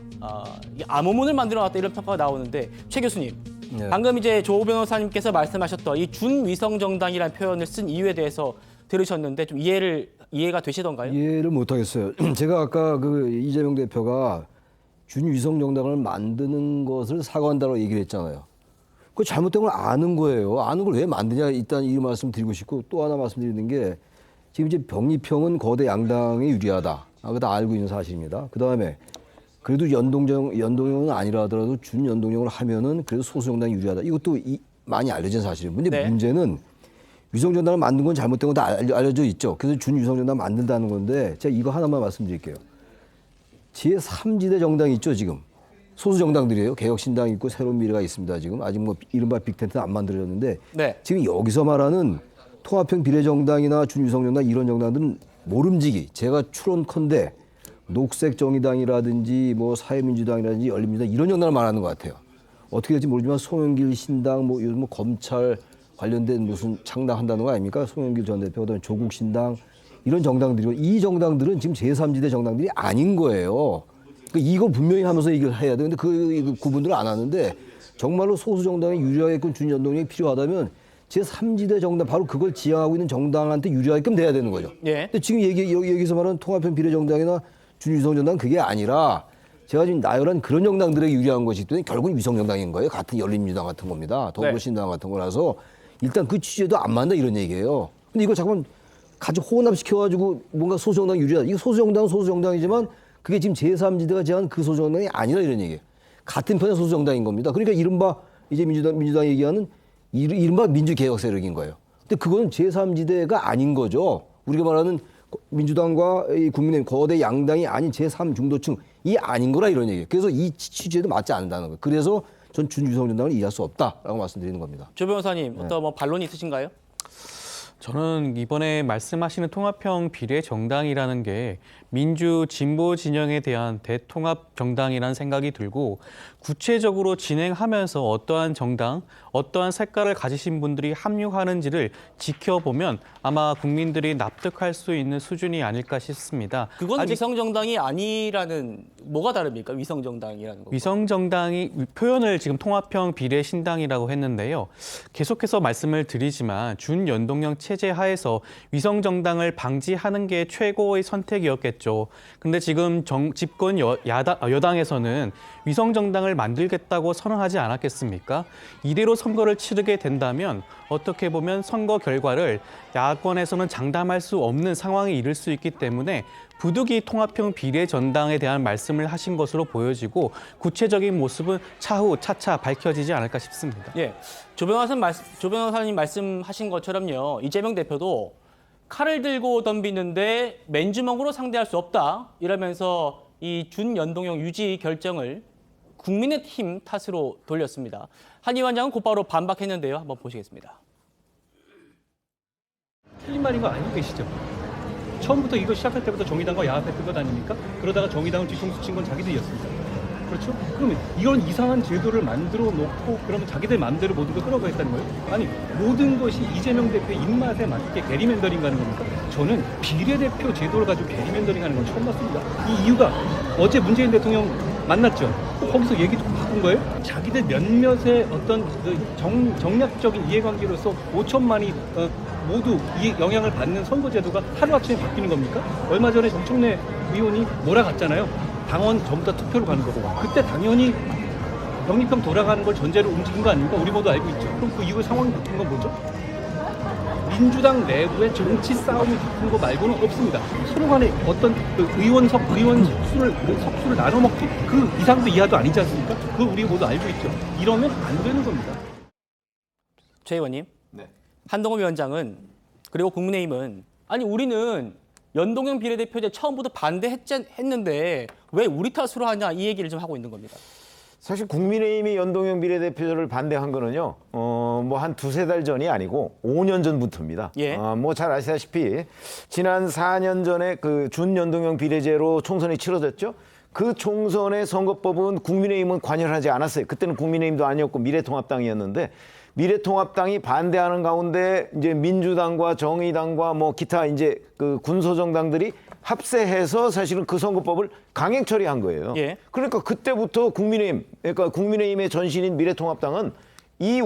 암호문을 만들어놨다 이런 평가가 나오는데 최 교수님, 네. 방금 이제 조 변호사님께서 말씀하셨던 이 준위성정당이라는 표현을 쓴 이유에 대해서 들으셨는데 좀 이해가 되시던가요? 이해를 못하겠어요. 제가 아까 그 이재명 대표가 준위성정당을 만드는 것을 사과한다고 얘기를 했잖아요. 그 잘못된 걸 아는 거예요. 아는 걸 왜 만드냐 일단 이 말씀 드리고 싶고 또 하나 말씀드리는 게 지금 이제 병립형은 거대 양당에 유리하다. 그거 다 알고 있는 사실입니다. 그 다음에 그래도 연동형은 아니라 하더라도 준연동형을 하면은 그래도 소수정당이 유리하다. 이것도 많이 알려진 사실이에요. 근데 네. 문제는 위성정당을 만든 건 잘못된 건 다 알려져 있죠. 그래서 준위성정당 만든다는 건데 제가 이거 하나만 말씀드릴게요. 제3지대 정당 있죠, 지금. 소수정당들이에요. 개혁신당 있고 새로운 미래가 있습니다, 지금. 아직 뭐 이른바 빅텐트는 안 만들어졌는데 네. 지금 여기서 말하는 통합형 비례정당이나 준위성정당 이런 정당들은 모름지기. 제가 추론컨대 녹색정의당이라든지 뭐 사회민주당이라든지 열린민주당 이런 정당을 말하는 것 같아요. 어떻게 될지 모르지만 송영길 신당 뭐 요즘 뭐 검찰 관련된 무슨 창당한다는 거 아닙니까? 송영길 전 대표, 그다음에 조국 신당 이런 정당들이고 이 정당들은 지금 제3지대 정당들이 아닌 거예요. 그러니까 이걸 분명히 하면서 얘기를 해야 되는데 그 구분들을 안 하는데 정말로 소수 정당에 유리하게끔 준연동형이 필요하다면 제3지대 정당 바로 그걸 지향하고 있는 정당한테 유리하게끔 돼야 되는 거죠. 예. 근데 지금 여기서 말하는 통합형 비례정당이나 준위성정당 그게 아니라 제가 지금 나열한 그런 정당들에게 유리한 것이기 때문에 결국은 위성정당인 거예요. 같은 열린민주당 같은 겁니다. 더불어신당 같은 거라서 일단 그 취지에도 안 맞는다 이런 얘기예요. 근데 이거 잠깐만 같이 혼합시켜가지고 뭔가 소수정당 유리하다. 이거 소수정당은 소수정당이지만 그게 지금 제3지대가 제한 그 소수정당이 아니라 이런 얘기예요. 같은 편의 소수정당인 겁니다. 그러니까 이른바 이제 민주당 얘기하는 이른바 민주개혁 세력인 거예요. 근데 그거는 제3지대가 아닌 거죠. 우리가 말하는 민주당과 이 국민의힘 거대 양당이 아닌 제3중도층이 아닌 거라 이런 얘기예요. 그래서 이 취지에도 맞지 않는다는 거예요. 그래서 전 준유성 정당을 이해할 수 없다라고 말씀드리는 겁니다. 조 변호사님, 어떤 뭐 반론이 있으신가요? 저는 이번에 말씀하시는 통합형 비례 정당이라는 게 민주 진보 진영에 대한 대통합 정당이라는 생각이 들고 구체적으로 진행하면서 어떠한 정당, 어떠한 색깔을 가지신 분들이 합류하는지를 지켜보면 아마 국민들이 납득할 수 있는 수준이 아닐까 싶습니다. 그건 위성정당이 아니라는 뭐가 다릅니까? 위성정당이라는 거. 위성정당이 표현을 지금 통합형 비례 신당이라고 했는데요. 계속해서 말씀을 드리지만 준연동형 체제 하에서 위성정당을 방지하는 게 최고의 선택이었겠죠. 근데 지금 집권 여당에서는 위성정당을 만들겠다고 선언하지 않았겠습니까? 이대로 선거를 치르게 된다면 어떻게 보면 선거 결과를 야권에서는 장담할 수 없는 상황에 이를 수 있기 때문에 부득이 통합형 비례전당에 대한 말씀을 하신 것으로 보여지고 구체적인 모습은 차후 차차 밝혀지지 않을까 싶습니다. 예, 조 변호사님 말씀하신 것처럼요. 이재명 대표도 칼을 들고 덤비는데 맨주먹으로 상대할 수 없다 이러면서 이 준연동형 유지 결정을 국민의힘 탓으로 돌렸습니다. 한 위원장은 곧바로 반박했는데요. 한번 보시겠습니다. 틀린 말인 거 알고 계시죠? 처음부터 이거 시작할 때부터 정의당과 야합했던 것 아닙니까? 그러다가 정의당을 뒤통수 친 건 자기들이었습니다. 그렇죠? 그러면 이런 이상한 제도를 만들어 놓고 그러면 자기들 마음대로 모든 걸 끌어가겠다는 거예요? 아니, 모든 것이 이재명 대표의 입맛에 맞게 게리맨더링 하는 겁니까? 저는 비례대표 제도를 가지고 게리맨더링 하는 건 처음 봤습니다. 이 이유가 어제 문재인 대통령 만났죠? 거기서 얘기 좀 바꾼 거예요? 자기들 몇몇의 어떤 정략적인 이해관계로서 5천만이 모두 이 영향을 받는 선거제도가 하루아침에 바뀌는 겁니까? 얼마 전에 정청래 의원이 몰아갔잖아요. 당원 전부 다 투표로 가는 거고. 그때 당연히 병립형 돌아가는 걸 전제로 움직인 거 아닙니까? 우리 모두 알고 있죠. 그럼 그 이후에 상황이 바뀐 건 뭐죠? 민주당 내부의 정치 싸움이 바뀐 거 말고는 없습니다. 서로 간에 어떤 의원 석수를 나눠먹기 그 이상도 이하도 아니지 않습니까? 그걸 우리 모두 알고 있죠. 이러면 안 되는 겁니다. 최 의원님, 네. 한동훈 위원장은 그리고 국민의힘은 아니 우리는 연동형 비례대표제 처음부터 반대했는데 왜 우리 탓으로 하냐 이 얘기를 좀 하고 있는 겁니다. 사실 국민의힘이 연동형 비례대표제를 반대한 거는요, 뭐 한 두세 달 전이 아니고 5년 전부터입니다. 예. 뭐 잘 아시다시피 지난 4년 전에 그 준연동형 비례제로 총선이 치러졌죠. 그 총선의 선거법은 국민의힘은 관여하지 않았어요. 그때는 국민의힘도 아니었고 미래통합당이었는데 미래통합당이 반대하는 가운데 이제 민주당과 정의당과 뭐 기타 이제 그 군소정당들이 합세해서 사실은 그 선거법을 강행 처리한 거예요. 예. 그러니까 그때부터 그러니까 국민의힘의 전신인 미래통합당은 이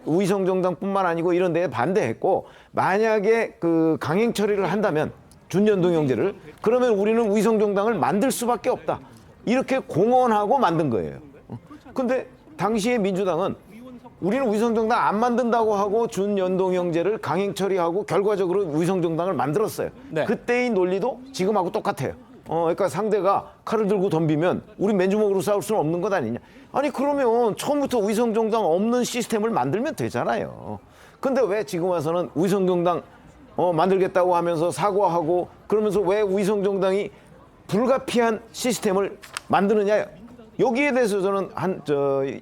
위성정당뿐만 아니고 이런 데에 반대했고 만약에 그 강행 처리를 한다면 준연동형제를 그러면 우리는 위성정당을 만들 수밖에 없다. 이렇게 공언하고 만든 거예요. 근데 당시에 민주당은 우리는 위성정당 안 만든다고 하고 준연동형제를 강행 처리하고 결과적으로 위성정당을 만들었어요. 네. 그때의 논리도 지금하고 똑같아요. 그러니까 상대가 칼을 들고 덤비면 우리 맨주먹으로 싸울 수는 없는 것 아니냐. 아니 그러면 처음부터 위성정당 없는 시스템을 만들면 되잖아요. 근데 왜 지금 와서는 위성정당 만들겠다고 하면서 사과하고 그러면서 왜 위성정당이 불가피한 시스템을 만드느냐. 여기에 대해서 저는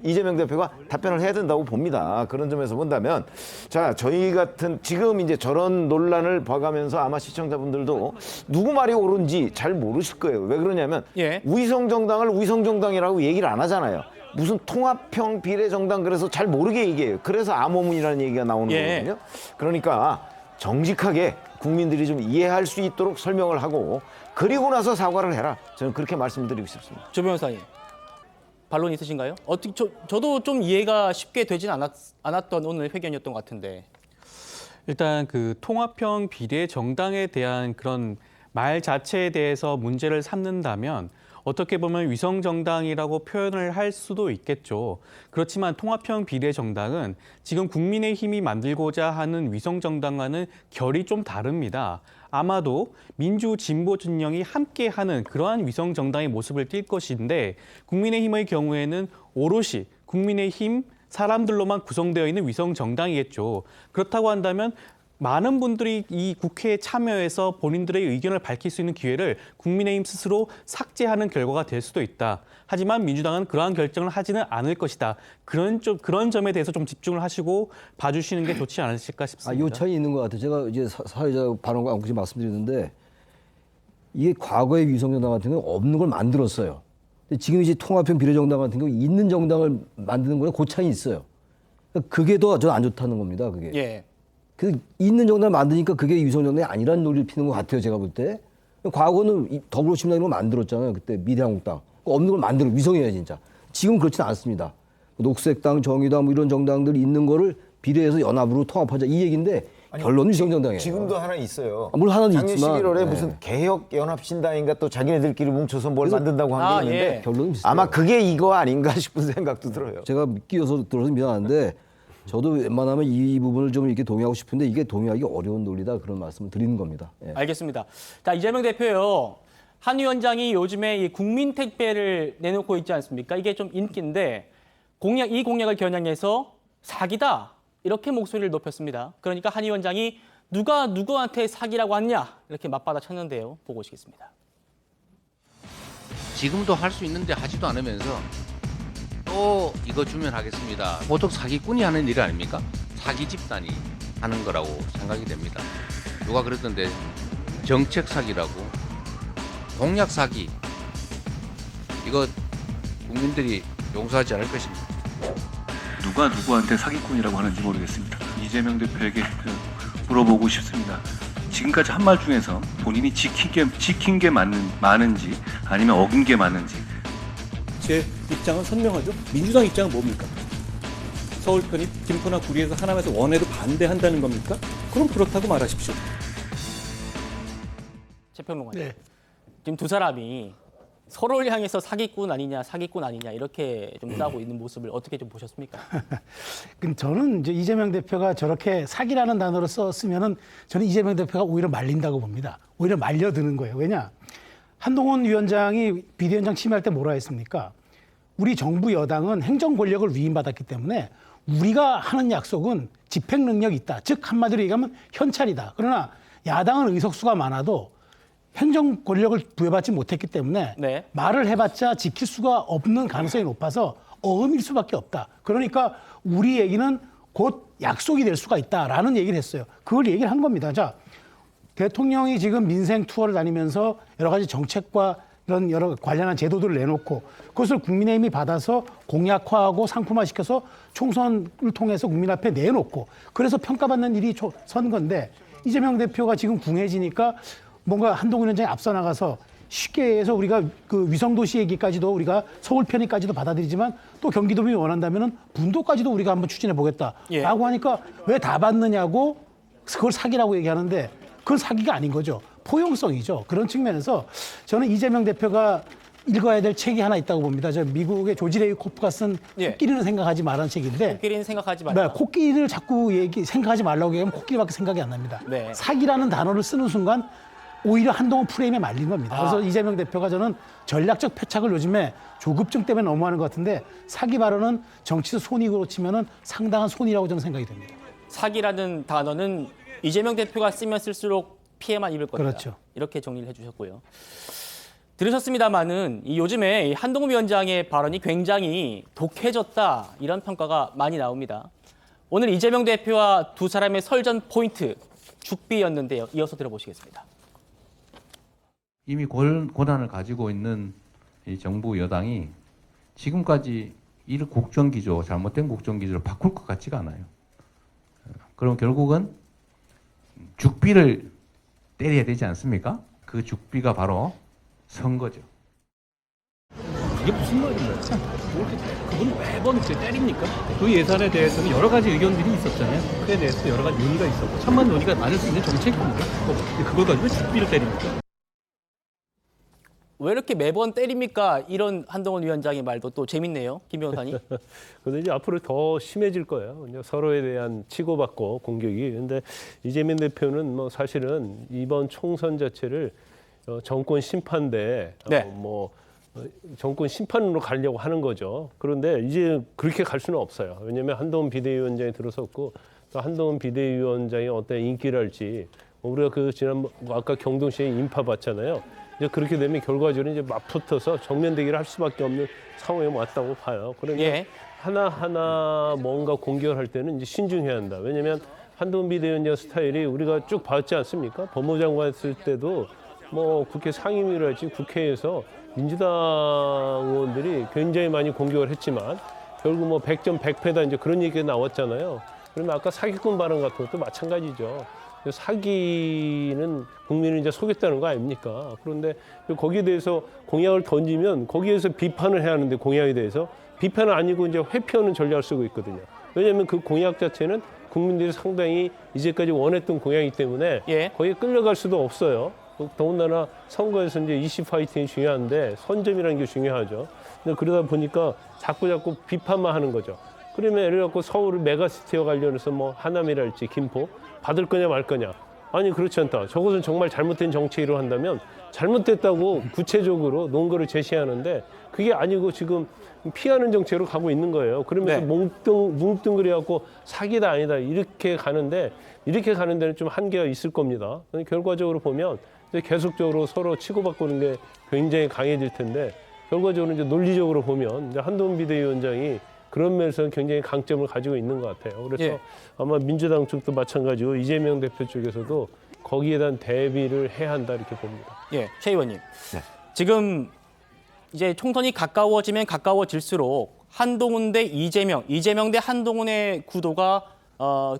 이재명 대표가 답변을 해야 된다고 봅니다. 그런 점에서 본다면, 자, 저희 같은 지금 이제 저런 논란을 봐가면서 아마 시청자분들도 누구 말이 옳은지 잘 모르실 거예요. 왜 그러냐면, 예. 위성정당을 위성정당이라고 얘기를 안 하잖아요. 무슨 통합형 비례정당 그래서 잘 모르게 얘기해요. 그래서 암호문이라는 얘기가 나오는 예. 거거든요. 그러니까 정직하게 국민들이 좀 이해할 수 있도록 설명을 하고 그리고 나서 사과를 해라. 저는 그렇게 말씀드리고 싶습니다. 조 변호사님, 반론 있으신가요? 어떻게 저도 좀 이해가 쉽게 되진 않았던 오늘 회견이었던 것 같은데. 일단 그 통합형 비례 정당에 대한 그런 말 자체에 대해서 문제를 삼는다면 어떻게 보면 위성정당이라고 표현을 할 수도 있겠죠. 그렇지만 통합형 비례정당은 지금 국민의힘이 만들고자 하는 위성정당과는 결이 좀 다릅니다. 아마도 민주 진보 진영이 함께하는 그러한 위성정당의 모습을 띌 것인데 국민의힘의 경우에는 오롯이 국민의힘 사람들로만 구성되어 있는 위성정당이겠죠. 그렇다고 한다면 많은 분들이 이 국회에 참여해서 본인들의 의견을 밝힐 수 있는 기회를 국민의힘 스스로 삭제하는 결과가 될 수도 있다. 하지만 민주당은 그러한 결정을 하지는 않을 것이다. 그런 점에 대해서 좀 집중을 하시고 봐주시는 게 좋지 않으실까 싶습니다. 요 차이 있는 것 같아요. 제가 이제 사회자 발언과 함께 말씀드렸는데 이게 과거의 위성정당 같은 경우 없는 걸 만들었어요. 근데 지금 이제 통합형 비례정당 같은 경우 있는 정당을 만드는 거랑 그 차이 있어요. 그게 더 저 안 좋다는 겁니다. 그게. 예. 그 있는 정당을 만드니까 그게 위성정당이 아니라는 논리를 피는 것 같아요. 제가 볼 때. 과거는 더불어민주당이 만들었잖아요. 그때 미래한국당. 없는 걸 만들어 위성이에요 진짜. 지금 그렇지는 않습니다. 녹색당, 정의당 뭐 이런 정당들이 있는 거를 비례해서 연합으로 통합하자 이 얘기인데 결론은 위성정당이에요. 지금도 하나 있어요. 물론 하나는 작년 있지만 11월에 네. 무슨 개혁연합신당인가 또 자기네들끼리 뭉쳐서 뭘 만든다고 한 게 있는데 결론은 비슷해요. 아마 그게 이거 아닌가 싶은 생각도 들어요. 제가 끼어서 들어서 미안한데 저도 웬만하면 이 부분을 좀 이렇게 동의하고 싶은데 이게 동의하기 어려운 논리다 그런 말씀을 드리는 겁니다. 예. 알겠습니다. 자, 이재명 대표요. 한 위원장이 요즘에 이 국민 택배를 내놓고 있지 않습니까? 이게 좀 인기인데 이 공약을 겨냥해서 사기다 이렇게 목소리를 높였습니다. 그러니까 한 위원장이 누가 누구한테 사기라고 하냐 이렇게 맞받아 쳤는데요. 보고 오시겠습니다. 지금도 할 수 있는데 하지도 않으면서 또 이거 주면 하겠습니다. 보통 사기꾼이 하는 일 아닙니까? 사기 집단이 하는 거라고 생각이 됩니다. 누가 그러던데 정책 사기라고, 공약 사기, 이거 국민들이 용서하지 않을 것입니다. 누가 누구한테 사기꾼이라고 하는지 모르겠습니다. 이재명 대표에게 물어보고 싶습니다. 지금까지 한 말 중에서 본인이 지킨 게 많은지 아니면 어긴 게 많은지. 제 입장은 선명하죠. 민주당 입장은 뭡니까? 서울 편입, 김포나 구리에서 하나면서 원해도 반대한다는 겁니까? 그럼 그렇다고 말하십시오. 최평론가님. 네. 지금 두 사람이 서로를 향해서 사기꾼 아니냐 이렇게 좀 싸우고 있는 모습을 어떻게 좀 보셨습니까? 저는 이제 이재명 대표가 저렇게 사기라는 단어를 썼으면은 저는 이재명 대표가 오히려 말린다고 봅니다. 오히려 말려드는 거예요. 왜냐? 한동훈 위원장이 비대위원장 취임할 때 뭐라 했습니까? 우리 정부 여당은 행정 권력을 위임받았기 때문에 우리가 하는 약속은 집행 능력이 있다. 즉 한마디로 얘기하면 현찰이다. 그러나 야당은 의석수가 많아도 행정 권력을 부여받지 못했기 때문에 네. 말을 해봤자 지킬 수가 없는 가능성이 높아서 어음일 수밖에 없다. 그러니까 우리 얘기는 곧 약속이 될 수가 있다라는 얘기를 했어요. 그걸 얘기를 한 겁니다. 자, 대통령이 지금 민생 투어를 다니면서 여러 가지 정책과 이런 여러 관련한 제도들을 내놓고 그것을 국민의힘이 받아서 공약화하고 상품화시켜서 총선을 통해서 국민 앞에 내놓고 그래서 평가받는 일이 선 건데 이재명 대표가 지금 궁해지니까 뭔가 한동훈 위원장이 앞서 나가서 쉽게 해서 우리가 그 위성도시 얘기까지도 우리가 서울 편의까지도 받아들이지만 또 경기도민이 원한다면은 분도까지도 우리가 한번 추진해 보겠다라고 하니까 왜 다 받느냐고 그걸 사기라고 얘기하는데 그건 사기가 아닌 거죠. 포용성이죠. 그런 측면에서 저는 이재명 대표가 읽어야 될 책이 하나 있다고 봅니다. 저 미국의 조지 레이코프가 쓴 코끼리는 생각하지 말라는 책인데 코끼리는 생각하지 말라. 네, 코끼리를 자꾸 생각하지 말라고 얘기하면 코끼리밖에 생각이 안 납니다. 네. 사기라는 단어를 쓰는 순간 오히려 한동훈 프레임에 말린 겁니다. 그래서 이재명 대표가 저는 전략적 패착을 요즘에 조급증 때문에 너무하는 것 같은데 사기 발언은 정치적 손익으로 치면은 상당한 손이라고 저는 생각이 됩니다. 사기라는 단어는 이재명 대표가 쓰면 쓸수록 피해만 입을 거다. 그렇죠. 이렇게 정리를 해주셨고요. 들으셨습니다마는 요즘에 한동훈 위원장의 발언이 굉장히 독해졌다 이런 평가가 많이 나옵니다. 오늘 이재명 대표와 두 사람의 설전 포인트 죽비였는데요. 이어서 들어보시겠습니다. 이미 권한을 가지고 있는 이 정부 여당이 지금까지 이 국정기조, 잘못된 국정기조를 바꿀 것 같지가 않아요. 그럼 결국은 죽비를 때려야 되지 않습니까? 그 죽비가 바로 선거죠. 이게 무슨 말인가요? 그분 매번 때립니까? 그 예산에 대해서는 여러 가지 의견들이 있었잖아요. 그에 대해서 여러 가지 논의가 있었고 천만 논의가 많을 수 있는 정책입니다. 그걸 가지고 죽비를 때립니까? 왜 이렇게 매번 때립니까? 이런 한동훈 위원장의 말도 또 재밌네요. 김 변호사님. 근데 이제 앞으로 더 심해질 거예요. 이제 서로에 대한 치고받고 공격이. 근데 이재명 대표는 뭐 사실은 이번 총선 자체를 정권 심판대 네. 정권 심판으로 가려고 하는 거죠. 그런데 이제 그렇게 갈 수는 없어요. 왜냐하면 한동훈 비대위원장이 들어섰고 또 한동훈 비대위원장의 어떤 인기랄지 우리가 그 지난 아까 경동시에 인파 봤잖아요. 이제 그렇게 되면 결과적으로 이제 맞붙어서 정면 대결을 할 수밖에 없는 상황에 왔다고 봐요. 그러면 예. 하나하나 뭔가 공격을 할 때는 이제 신중해야 한다. 왜냐하면 한동훈 비대위원장 스타일이 우리가 쭉 봤지 않습니까? 법무장관 했을 때도 뭐 국회 상임위랄지 국회에서 민주당 의원들이 굉장히 많이 공격을 했지만 결국 뭐 100점 100패다 이제 그런 얘기가 나왔잖아요. 그러면 아까 사기꾼 발언 같은 것도 마찬가지죠. 사기는 국민을 이제 속였다는 거 아닙니까? 그런데 거기에 대해서 공약을 던지면 거기에서 비판을 해야 하는데 공약에 대해서 비판은 아니고 이제 회피하는 전략을 쓰고 있거든요. 왜냐하면 그 공약 자체는 국민들이 상당히 이제까지 원했던 공약이기 때문에 예. 거기에 끌려갈 수도 없어요. 더군다나 선거에서 이제 이슈 파이팅이 중요한데 선점이라는 게 중요하죠. 근데 그러다 보니까 자꾸 비판만 하는 거죠. 그러면 예를 들어 서울을 메가시티와 관련해서 뭐 하남이랄지 김포 받을 거냐 말 거냐. 아니 그렇지 않다. 저것은 정말 잘못된 정책으로 한다면 잘못됐다고 구체적으로 논거를 제시하는데 그게 아니고 지금 피하는 정책으로 가고 있는 거예요. 그러면서 네. 뭉뚱그려갖고 사기다 아니다 이렇게 가는 데는 좀 한계가 있을 겁니다. 결과적으로 보면 이제 계속적으로 서로 치고받고는 게 굉장히 강해질 텐데 결과적으로 이제 논리적으로 보면 이제 한동훈 비대위원장이 그런 면에서는 굉장히 강점을 가지고 있는 것 같아요. 그래서 예. 아마 민주당 쪽도 마찬가지고 이재명 대표 쪽에서도 거기에 대한 대비를 해야 한다 이렇게 봅니다. 예, 최 의원님. 네. 지금 이제 총선이 가까워지면 가까워질수록 한동훈 대 이재명, 이재명 대 한동훈의 구도가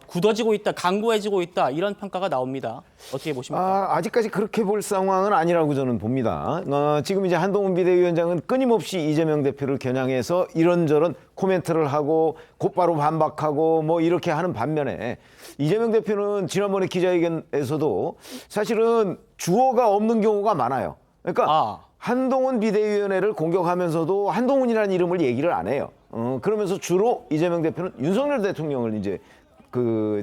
굳어지고 있다, 강고해지고 있다 이런 평가가 나옵니다. 어떻게 보십니까? 아직까지 그렇게 볼 상황은 아니라고 저는 봅니다. 지금 이제 한동훈 비대위원장은 끊임없이 이재명 대표를 겨냥해서 이런저런 코멘트를 하고 곧바로 반박하고 뭐 이렇게 하는 반면에 이재명 대표는 지난번에 기자회견에서도 사실은 주어가 없는 경우가 많아요. 그러니까 한동훈 비대위원회를 공격하면서도 한동훈이라는 이름을 얘기를 안 해요. 그러면서 주로 이재명 대표는 윤석열 대통령을 이제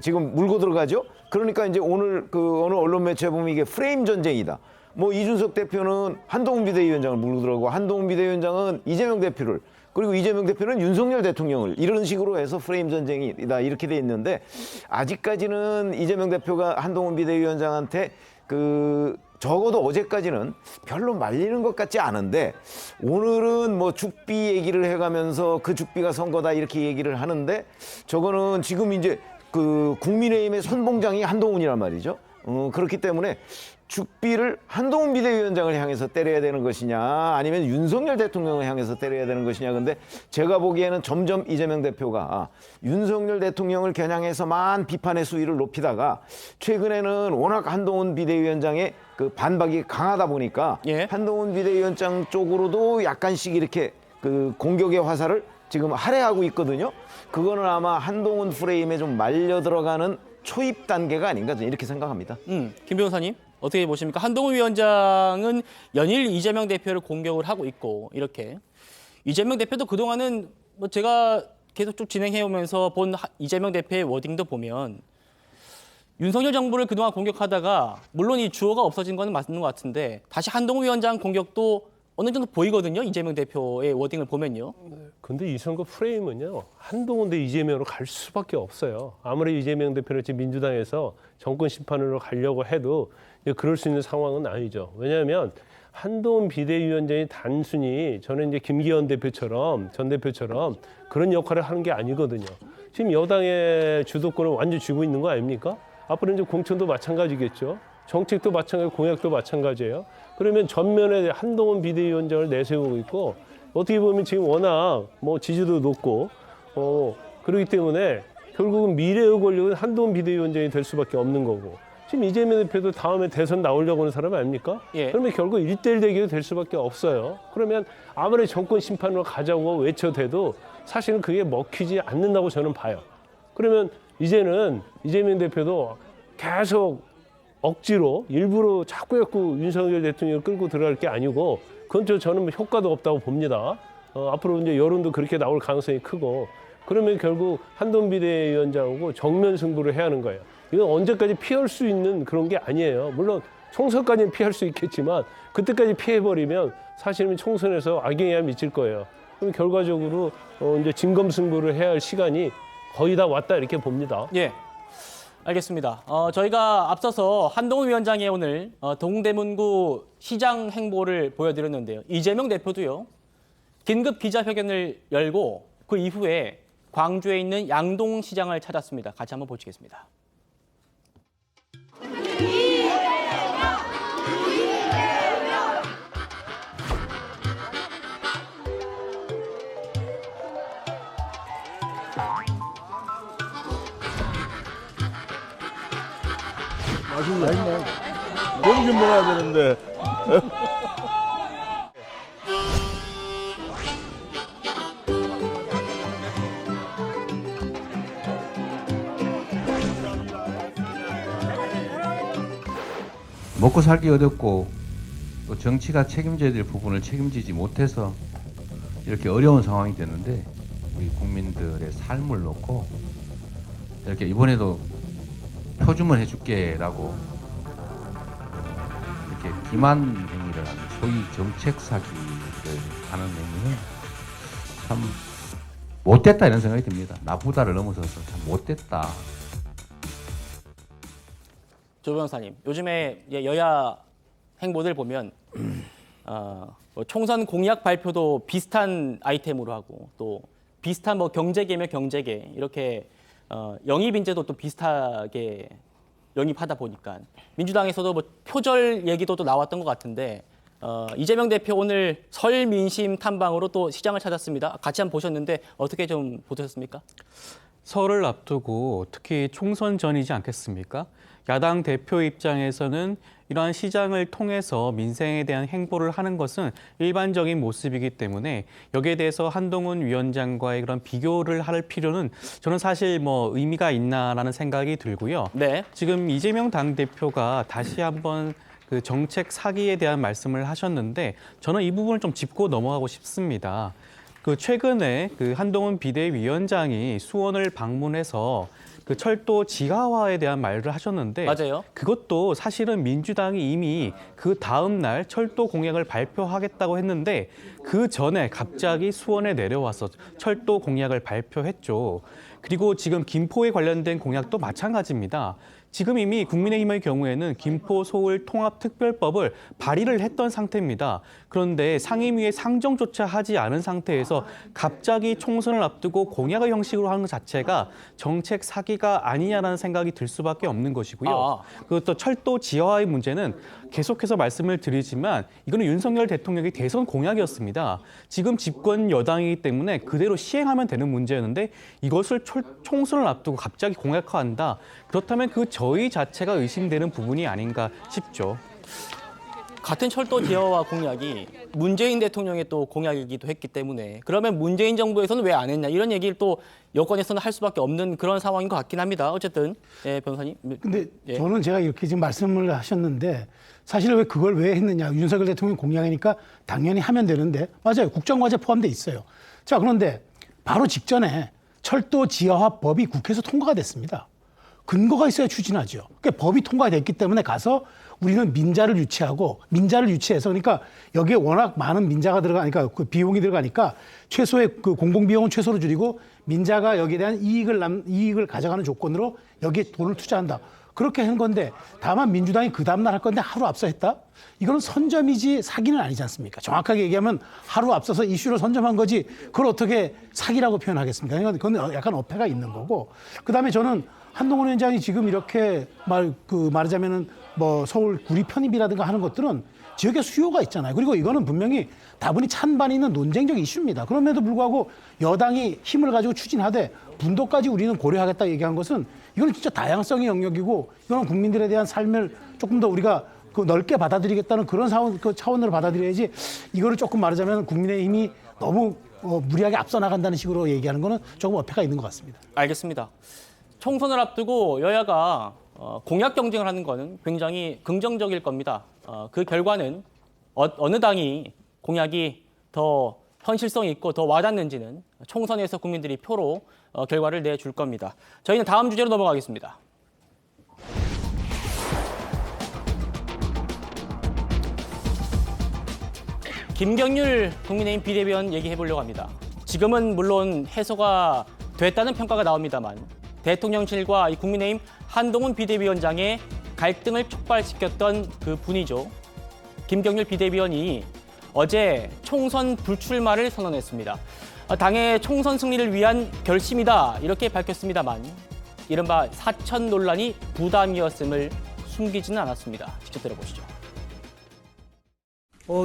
지금 물고 들어가죠. 그러니까 이제 오늘 어느 언론 매체에 보면 이게 프레임 전쟁이다. 뭐 이준석 대표는 한동훈 비대위원장을 물고 들어가고 한동훈 비대위원장은 이재명 대표를 그리고 이재명 대표는 윤석열 대통령을 이런 식으로 해서 프레임 전쟁이다 이렇게 돼 있는데 아직까지는 이재명 대표가 한동훈 비대위원장한테 적어도 어제까지는 별로 말리는 것 같지 않은데 오늘은 뭐 죽비 얘기를 해가면서 그 죽비가 선거다 이렇게 얘기를 하는데 저거는 지금 이제 국민의힘의 선봉장이 한동훈이란 말이죠. 그렇기 때문에 죽비를 한동훈 비대위원장을 향해서 때려야 되는 것이냐 아니면 윤석열 대통령을 향해서 때려야 되는 것이냐. 근데 제가 보기에는 점점 이재명 대표가 윤석열 대통령을 겨냥해서만 비판의 수위를 높이다가 최근에는 워낙 한동훈 비대위원장의 반박이 강하다 보니까 한동훈 비대위원장 쪽으로도 약간씩 이렇게 공격의 화살을 지금 할애하고 있거든요. 그거는 아마 한동훈 프레임에 좀 말려 들어가는 초입 단계가 아닌가 이렇게 생각합니다. 김 변호사님 어떻게 보십니까? 한동훈 위원장은 연일 이재명 대표를 공격을 하고 있고 이렇게 이재명 대표도 그동안은 뭐 제가 계속 쭉 진행해오면서 본 이재명 대표의 워딩도 보면 윤석열 정부를 그동안 공격하다가 물론 이 주어가 없어진 건 맞는 것 같은데 다시 한동훈 위원장 공격도 어느 정도 보이거든요. 이재명 대표의 워딩을 보면요. 근데 이 선거 프레임은요. 한동훈 대 이재명으로 갈 수밖에 없어요. 아무리 이재명 대표는 지금 민주당에서 정권 심판으로 가려고 해도 그럴 수 있는 상황은 아니죠. 왜냐하면 한동훈 비대위원장이 단순히 저는 이제 김기현 대표처럼 전 대표처럼 그런 역할을 하는 게 아니거든요. 지금 여당의 주도권을 완전히 쥐고 있는 거 아닙니까? 앞으로 이제 공천도 마찬가지겠죠. 정책도 마찬가지고 공약도 마찬가지예요. 그러면 전면에 한동훈 비대위원장을 내세우고 있고 어떻게 보면 지금 워낙 뭐 지지도 높고 그렇기 때문에 결국은 미래의 권력은 한동훈 비대위원장이 될 수밖에 없는 거고 지금 이재명 대표도 다음에 대선 나오려고 하는 사람 아닙니까? 그러면 결국 1대1 대결이 될 수밖에 없어요. 그러면 아무리 정권 심판으로 가자고 외쳐대도 사실은 그게 먹히지 않는다고 저는 봐요. 그러면 이제는 이재명 대표도 계속 억지로 일부러 자꾸 윤석열 대통령을 끌고 들어갈 게 아니고 그건 저는 효과도 없다고 봅니다. 앞으로 이제 여론도 그렇게 나올 가능성이 크고 그러면 결국 한동훈 비대위원장하고 정면 승부를 해야 하는 거예요. 이건 언제까지 피할 수 있는 그런 게 아니에요. 물론 총선까지는 피할 수 있겠지만 그때까지 피해버리면 사실은 총선에서 악영향을 미칠 거예요. 그럼 결과적으로 이제 진검승부를 해야 할 시간이 거의 다 왔다 이렇게 봅니다. 예, 알겠습니다. 저희가 앞서서 한동훈 위원장의 오늘 동대문구 시장 행보를 보여드렸는데요. 이재명 대표도요. 긴급 기자회견을 열고 그 이후에 광주에 있는 양동시장을 찾았습니다. 같이 한번 보시겠습니다. 맛있네. 여기 좀 먹어야 되는데. 먹고 살기 어렵고 또 정치가 책임져야 될 부분을 책임지지 못해서 이렇게 어려운 상황이 됐는데 우리 국민들의 삶을 놓고 이렇게 이번에도 표준을 해줄게라고 이렇게 기만 행위를 하는 소위 정책 사기를 하는 행위는 참 못됐다 이런 생각이 듭니다. 나쁘다를 넘어서서 참 못됐다. 조 변호사님, 요즘에 여야 행보들 보면 뭐 총선 공약 발표도 비슷한 아이템으로 하고 또 비슷한 뭐 경제계면 경제계 이렇게 영입 인재도 또 비슷하게 영입하다 보니까 민주당에서도 뭐 표절 얘기도 또 나왔던 것 같은데 이재명 대표 오늘 설 민심 탐방으로 또 시장을 찾았습니다. 같이 한번 보셨는데 어떻게 좀 보셨습니까? 설을 앞두고 특히 총선 전이지 않겠습니까? 야당 대표 입장에서는 이러한 시장을 통해서 민생에 대한 행보를 하는 것은 일반적인 모습이기 때문에 여기에 대해서 한동훈 위원장과의 그런 비교를 할 필요는 저는 사실 뭐 의미가 있나라는 생각이 들고요. 네. 지금 이재명 당대표가 다시 한번 그 정책 사기에 대한 말씀을 하셨는데 저는 이 부분을 좀 짚고 넘어가고 싶습니다. 그 최근에 그 한동훈 비대위원장이 수원을 방문해서 그 철도 지하화에 대한 말을 하셨는데 맞아요. 그것도 사실은 민주당이 이미 그 다음 날 철도 공약을 발표하겠다고 했는데 그 전에 갑자기 수원에 내려와서 철도 공약을 발표했죠. 그리고 지금 김포에 관련된 공약도 마찬가지입니다. 지금 이미 국민의힘의 경우에는 김포 서울 통합특별법을 발의를 했던 상태입니다. 그런데 상임위에 상정조차 하지 않은 상태에서 갑자기 총선을 앞두고 공약의 형식으로 하는 것 자체가 정책 사기가 아니냐라는 생각이 들 수밖에 없는 것이고요. 그것도 철도 지하화의 문제는 계속해서 말씀을 드리지만 이거는 윤석열 대통령의 대선 공약이었습니다. 지금 집권 여당이기 때문에 그대로 시행하면 되는 문제였는데 이것을 총선을 앞두고 갑자기 공약화한다. 그렇다면 그 저의 자체가 의심되는 부분이 아닌가 싶죠. 같은 철도 지하화 공약이 문재인 대통령의 또 공약이기도 했기 때문에 그러면 문재인 정부에서는 왜 안 했냐 이런 얘기를 또 여권에서는 할 수밖에 없는 그런 상황인 것 같긴 합니다. 어쨌든 변호사님. 근데 저는 제가 이렇게 지금 말씀을 하셨는데 사실 그걸 왜 했느냐. 윤석열 대통령 공약이니까 당연히 하면 되는데 맞아요. 국정과제 포함돼 있어요. 자, 그런데 바로 직전에 철도 지하화법이 국회에서 통과가 됐습니다. 근거가 있어야 추진하죠. 그러니까 법이 통과됐기 때문에 가서 우리는 민자를 유치해서 그러니까 여기에 워낙 많은 민자가 들어가니까 그 비용이 들어가니까 최소의 그 공공비용은 최소로 줄이고 민자가 여기에 대한 이익을 가져가는 조건으로 여기에 돈을 투자한다. 그렇게 한 건데 다만 민주당이 그 다음날 할 건데 하루 앞서 했다? 이거는 선점이지 사기는 아니지 않습니까? 정확하게 얘기하면 하루 앞서서 이슈를 선점한 거지 그걸 어떻게 사기라고 표현하겠습니까? 그건 약간 어폐가 있는 거고 그다음에 저는 한동훈 위원장이 지금 이렇게 말하자면은 뭐 서울 구리 편입이라든가 하는 것들은 지역에 수요가 있잖아요. 그리고 이거는 분명히 다분히 찬반이 있는 논쟁적 이슈입니다. 그럼에도 불구하고 여당이 힘을 가지고 추진하되 분도까지 우리는 고려하겠다 얘기한 것은 이거는 진짜 다양성의 영역이고 이거는 국민들에 대한 삶을 조금 더 우리가 넓게 받아들이겠다는 그런 차원으로 받아들여야지 이거를 조금 말하자면 국민의힘이 너무 무리하게 앞서 나간다는 식으로 얘기하는 거는 조금 어폐가 있는 것 같습니다. 알겠습니다. 총선을 앞두고 여야가 공약 경쟁을 하는 거는 굉장히 긍정적일 겁니다. 그 결과는 어느 당이 공약이 더 현실성이 있고 더 와닿는지는 총선에서 국민들이 표로 결과를 내줄 겁니다. 저희는 다음 주제로 넘어가겠습니다. 김경률 국민의힘 비대위원 얘기해 보려고 합니다. 지금은 물론 해소가 됐다는 평가가 나옵니다만 대통령실과 이 국민의힘 한동훈 비대위원장의 갈등을 촉발시켰던 그 분이죠. 김경률 비대위원이 어제 총선 불출마를 선언했습니다. 당의 총선 승리를 위한 결심이다 이렇게 밝혔습니다만 이른바 사천 논란이 부담이었음을 숨기지는 않았습니다. 직접 들어보시죠.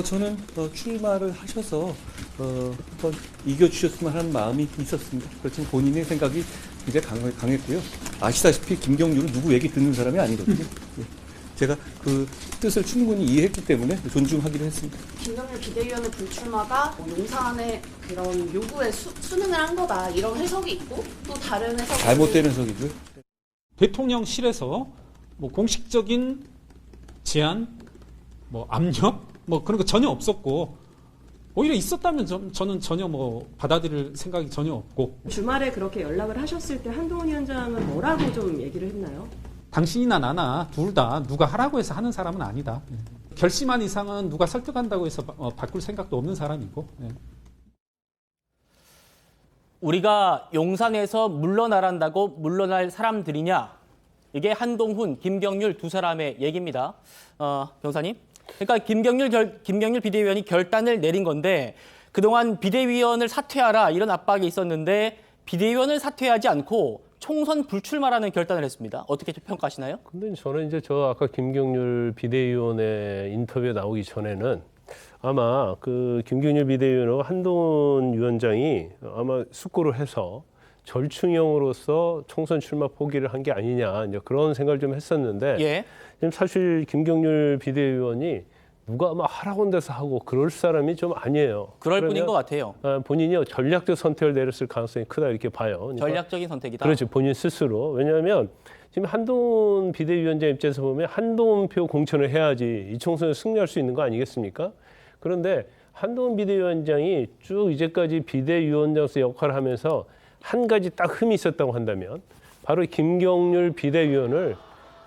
저는 출마를 하셔서 한번 이겨주셨으면 하는 마음이 있었습니다. 그렇지만 본인의 생각이 굉장히 강했고요. 아시다시피 김경률은 누구 얘기 듣는 사람이 아니거든요. 제가 그 뜻을 충분히 이해했기 때문에 존중하기로 했습니다. 김경률 비대위원의 불출마가 용산의 그런 요구에 순응을 한 거다 이런 해석이 있고 또 다른 해석이 잘못된 해석이고요. 대통령실에서 뭐 공식적인 제안, 뭐 압력, 뭐 그런 거 전혀 없었고 오히려 있었다면 저는 전혀 뭐 받아들일 생각이 전혀 없고. 주말에 그렇게 연락을 하셨을 때 한동훈 위원장은 뭐라고 좀 얘기를 했나요? 당신이나 나나 둘 다 누가 하라고 해서 하는 사람은 아니다. 결심한 이상은 누가 설득한다고 해서 바꿀 생각도 없는 사람이고. 우리가 용산에서 물러나란다고 물러날 사람들이냐? 이게 한동훈, 김경률 두 사람의 얘기입니다. 변호사님. 그러니까 김경률 비대위원이 결단을 내린 건데 그동안 비대위원을 사퇴하라 이런 압박이 있었는데 비대위원을 사퇴하지 않고 총선 불출마라는 결단을 했습니다. 어떻게 평가하시나요? 근데 저는 이제 아까 김경률 비대위원의 인터뷰에 나오기 전에는 아마 그 김경률 비대위원하고 한동훈 위원장이 아마 숙고를 해서 절충형으로서 총선 출마 포기를 한 게 아니냐 이제 그런 생각을 좀 했었는데 예. 지금 사실 김경률 비대위원이 누가 막 하라고 한 데서 하고 그럴 사람이 좀 아니에요. 그럴 뿐인 것 같아요. 본인이 전략적 선택을 내렸을 가능성이 크다 이렇게 봐요. 그러니까 전략적인 선택이다. 그렇죠. 본인 스스로. 왜냐하면 지금 한동훈 비대위원장 입장에서 보면 한동훈 표 공천을 해야지 이 총선에 승리할 수 있는 거 아니겠습니까? 그런데 한동훈 비대위원장이 쭉 이제까지 비대위원장으로서 역할을 하면서 한 가지 딱 흠이 있었다고 한다면 바로 김경률 비대위원을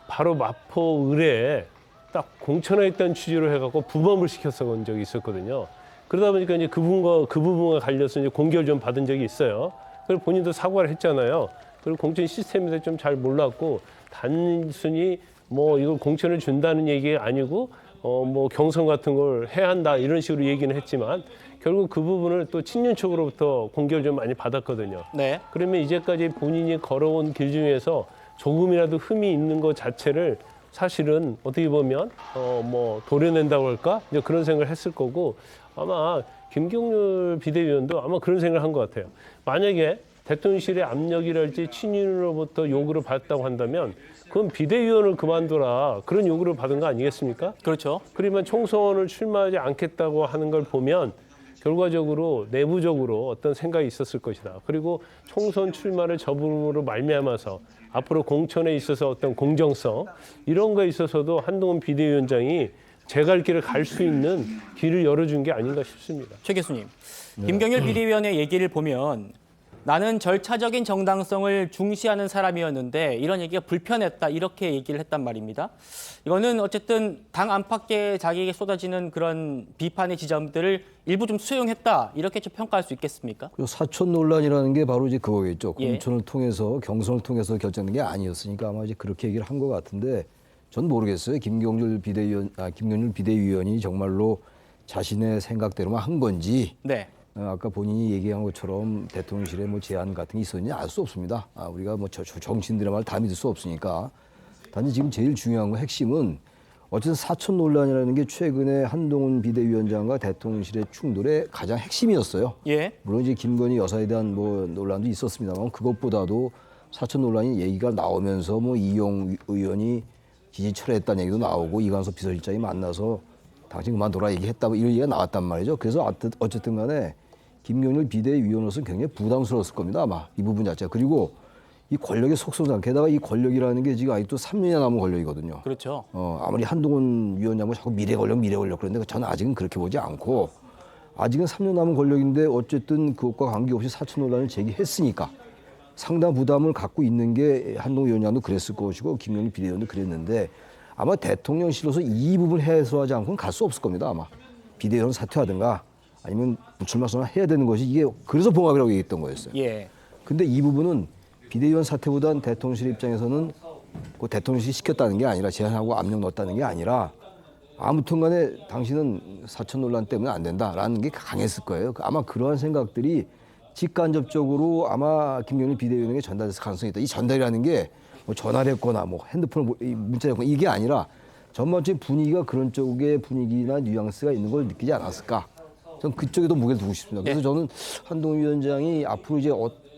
바로 마포 의뢰에 딱 공천하겠다는 취지로 해갖고 부범을 시켰었던 적이 있었거든요. 그러다 보니까 이제 그 부분과 관련해서 이제 공격을 좀 받은 적이 있어요. 그리고 본인도 사과를 했잖아요. 그리고 공천 시스템에 대해서 좀 잘 몰랐고 단순히 뭐 이걸 공천을 준다는 얘기가 아니고 뭐 경선 같은 걸 해야 한다 이런 식으로 얘기는 했지만 결국 그 부분을 또 친윤 쪽으로부터 공격을 좀 많이 받았거든요. 네. 그러면 이제까지 본인이 걸어온 길 중에서 조금이라도 흠이 있는 것 자체를 사실은 어떻게 보면 뭐 도려낸다고 할까 이제 그런 생각을 했을 거고 아마 김경률 비대위원도 아마 그런 생각을 한 것 같아요. 만약에 대통령실의 압력이랄지 친윤으로부터 요구를 받았다고 한다면 그건 비대위원을 그만둬라 그런 요구를 받은 거 아니겠습니까? 그렇죠. 그러면 총선을 출마하지 않겠다고 하는 걸 보면 결과적으로 내부적으로 어떤 생각이 있었을 것이다. 그리고 총선 출마를 접음으로 말미암아서 앞으로 공천에 있어서 어떤 공정성 이런 거에 있어서도 한동훈 비대위원장이 제 갈 길을 갈 수 있는 길을 열어준 게 아닌가 싶습니다. 최 교수님, 김경률 비대위원의 얘기를 보면 나는 절차적인 정당성을 중시하는 사람이었는데 이런 얘기가 불편했다 이렇게 얘기를 했단 말입니다. 이거는 어쨌든 당 안팎에 자기에게 쏟아지는 그런 비판의 지점들을 일부 좀 수용했다 이렇게 좀 평가할 수 있겠습니까? 사천 논란이라는 게 바로 이제 그거겠죠. 예. 공천을 통해서 경선을 통해서 결정된 게 아니었으니까 아마 이제 그렇게 얘기를 한 것 같은데 전 모르겠어요. 김경률 비대위원이 정말로 자신의 생각대로만 한 건지. 네. 아까 본인이 얘기한 것처럼 대통령실에 뭐 제안 같은 게 있었는지 알 수 없습니다. 우리가 뭐 정치인들의 말 다 믿을 수 없으니까. 단지 지금 제일 중요한 건 핵심은 어쨌든 사천 논란이라는 게 최근에 한동훈 비대위원장과 대통령실의 충돌의 가장 핵심이었어요. 예. 물론 이제 김건희 여사에 대한 뭐 논란도 있었습니다만 그것보다도 사천 논란이 얘기가 나오면서 뭐 이용 의원이 지지 철회했다는 얘기도 나오고 이광석 비서실장이 만나서 당신 그만둬라 얘기했다 뭐 이런 얘기가 나왔단 말이죠. 그래서 어쨌든 간에 김경률 비대위원으로서는 굉장히 부담스러웠을 겁니다. 아마 이 부분 자체가. 그리고 이 권력의 속성상 게다가 이 권력이라는 게 지금 아직도 3년이나 남은 권력이거든요. 그렇죠. 아무리 한동훈 위원장은 자꾸 미래 권력 그러는데 저는 아직은 그렇게 보지 않고 아직은 3년 남은 권력인데 어쨌든 그것과 관계없이 사천 논란을 제기했으니까 상당 부담을 갖고 있는 게 한동훈 위원장도 그랬을 것이고 김경률 비대위원도 그랬는데 아마 대통령실로서 이 부분을 해소하지 않고는 갈 수 없을 겁니다. 아마 비대위원 사퇴하든가 아니면 불출마 선언해야 되는 것이 이게 그래서 봉합이라고 얘기했던 거였어요. 예. 근데 이 부분은 비대위원 사퇴보단 대통령실 입장에서는 그 대통령실이 시켰다는 게 아니라 제안하고 압력 넣었다는 게 아니라 아무튼 간에 당신은 사천 논란 때문에 안 된다라는 게 강했을 거예요. 아마 그러한 생각들이 직간접적으로 아마 김경률 비대위원에게 전달됐을 가능성이 있다. 이 전달이라는 게 뭐 전화를 했거나 뭐 핸드폰을 문자를 했거나 이게 아니라 전반적인 분위기가 그런 쪽의 분위기나 뉘앙스가 있는 걸 느끼지 않았을까. 저는 그쪽에도 무게를 두고 싶습니다. 그래서 저는 한동훈 위원장이 앞으로 이제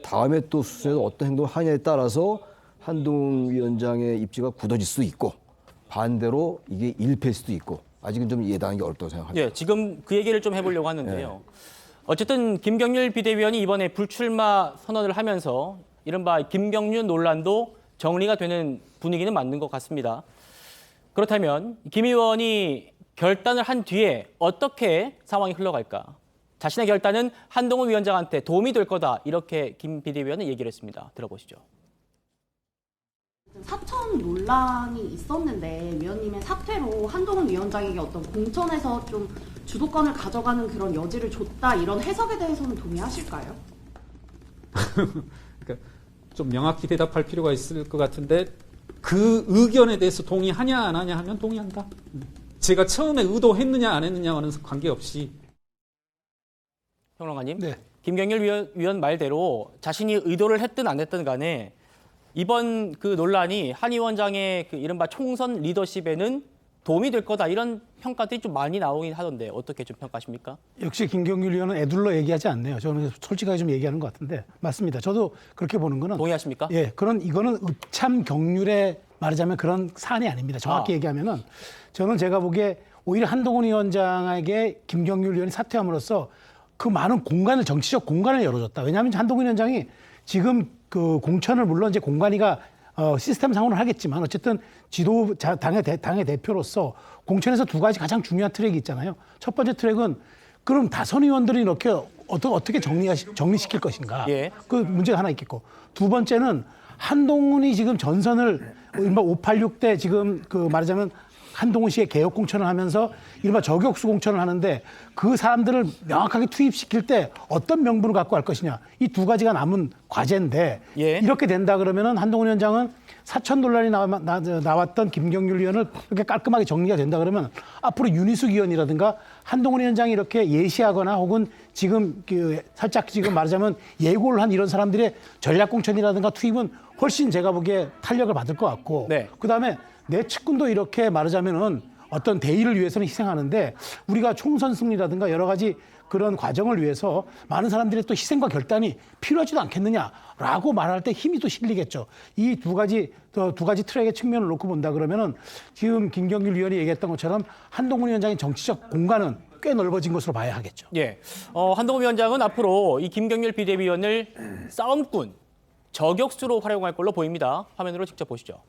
다음에 또 수순에서 어떤 행동을 하냐에 따라서 한동훈 위원장의 입지가 굳어질 수도 있고 반대로 이게 일패일 수도 있고 아직은 좀 예단하기 어렵다고 생각합니다. 예, 지금 그 얘기를 좀 해보려고 하는데요. 어쨌든 김경률 비대위원이 이번에 불출마 선언을 하면서 이른바 김경률 논란도 정리가 되는 분위기는 맞는 것 같습니다. 그렇다면 김 의원이 결단을 한 뒤에 어떻게 상황이 흘러갈까? 자신의 결단은 한동훈 위원장한테 도움이 될 거다. 이렇게 김 비대위원은 얘기를 했습니다. 들어보시죠. 사천 논란이 있었는데 위원님의 사퇴로 한동훈 위원장에게 어떤 공천에서 좀 주도권을 가져가는 그런 여지를 줬다 이런 해석에 대해서는 동의하실까요? 그러니까 좀 명확히 대답할 필요가 있을 것 같은데 그 의견에 대해서 동의하냐 안 하냐 하면 동의한다. 제가 처음에 의도했느냐 안 했느냐와는 관계없이. 평론가님, 김경률 위원 말대로 자신이 의도를 했든 안 했든 간에 이번 그 논란이 한 위원장의 그 이른바 총선 리더십에는 도움이 될 거다 이런 평가들이 좀 많이 나오긴 하던데 어떻게 좀 평가하십니까? 역시 김경률 위원은 애둘러 얘기하지 않네요. 저는 솔직하게 좀 얘기하는 것 같은데 맞습니다. 저도 그렇게 보는 거는 동의하십니까? 예, 이거는 읍참 경률에 말하자면 그런 사안이 아닙니다. 정확히 얘기하면은 저는 제가 보기에 오히려 한동훈 위원장에게 김경률 위원이 사퇴함으로써 그 많은 공간을 정치적 공간을 열어줬다. 왜냐하면 한동훈 위원장이 지금 그 공천을 물론 이제 공관위가 시스템상으로는 하겠지만 어쨌든 당의 대표로서 공천에서 두 가지 가장 중요한 트랙이 있잖아요. 첫 번째 트랙은 그럼 다선 의원들이 이렇게 어떻게 정리시킬 것인가. 그 문제가 하나 있겠고. 두 번째는 한동훈이 지금 전선을 이른바 586 때 지금 그 말하자면 한동훈 씨의 개혁 공천을 하면서 이른바 저격수 공천을 하는데 그 사람들을 명확하게 투입시킬 때 어떤 명분을 갖고 할 것이냐. 이 두 가지가 남은 과제인데 이렇게 된다 그러면은 한동훈 위원장은 사천 논란이 나왔던 김경률 위원을 이렇게 깔끔하게 정리가 된다 그러면 앞으로 윤희숙 의원이라든가 한동훈 위원장이 이렇게 예시하거나 혹은 지금 살짝 지금 말하자면 예고를 한 이런 사람들의 전략 공천이라든가 투입은 훨씬 제가 보기에 탄력을 받을 것 같고 그다음에 내 측근도 이렇게 말하자면은 어떤 대의를 위해서는 희생하는데 우리가 총선 승리라든가 여러 가지 그런 과정을 위해서 많은 사람들의 또 희생과 결단이 필요하지도 않겠느냐라고 말할 때 힘이 또 실리겠죠. 이 두 가지 트랙의 측면을 놓고 본다 그러면은 지금 김경률 위원이 얘기했던 것처럼 한동훈 위원장의 정치적 공간은 꽤 넓어진 것으로 봐야 하겠죠. 예, 한동훈 위원장은 앞으로 이 김경률 비대위원을 싸움꾼, 저격수로 활용할 걸로 보입니다. 화면으로 직접 보시죠.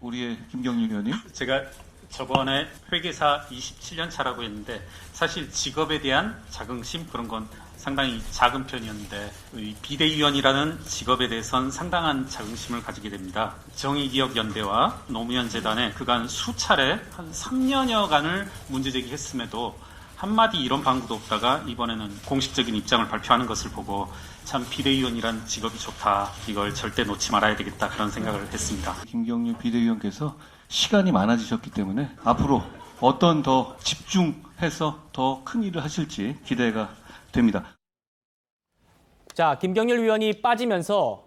우리의 김경률 의원님. 제가 저번에 회계사 27년 차라고 했는데 사실 직업에 대한 자긍심 그런 건 상당히 작은 편이었는데 이 비대위원이라는 직업에 대해선 상당한 자긍심을 가지게 됩니다. 정의기억연대와 노무현재단에 그간 수차례 한 3년여간을 문제제기했음에도 한마디 이런 방구도 없다가 이번에는 공식적인 입장을 발표하는 것을 보고 참 비대위원이란 직업이 좋다. 이걸 절대 놓지 말아야 되겠다. 그런 생각을 했습니다. 김경률 비대위원께서 시간이 많아지셨기 때문에 앞으로 어떤 더 집중해서 더 큰 일을 하실지 기대가 됩니다. 자, 김경률 위원이 빠지면서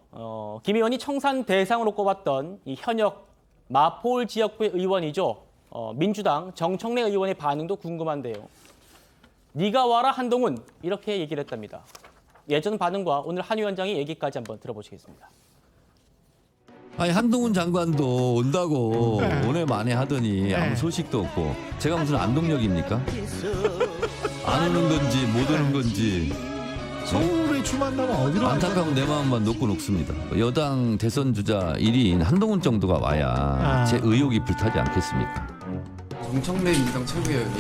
김 의원이 청산 대상으로 꼽았던 이 현역 마포울 지역구의 의원이죠. 민주당 정청래 의원의 반응도 궁금한데요. 네가 와라 한동훈 이렇게 얘기를 했답니다. 예전 반응과 오늘 한 위원장의 얘기까지 한번 들어보시겠습니다. 아니 한동훈 장관도 온다고 오래 만에 하더니 아무 소식도 없고 제가 무슨 안동역입니까? 안 오는 건지 못 오는 건지 서울에 출마한다면 어디로 안타까운 내 마음만 놓고 녹습니다. 여당 대선 주자 1위인 한동훈 정도가 와야 제 의욕이 불타지 않겠습니까? 정청래 민주당 최고위원이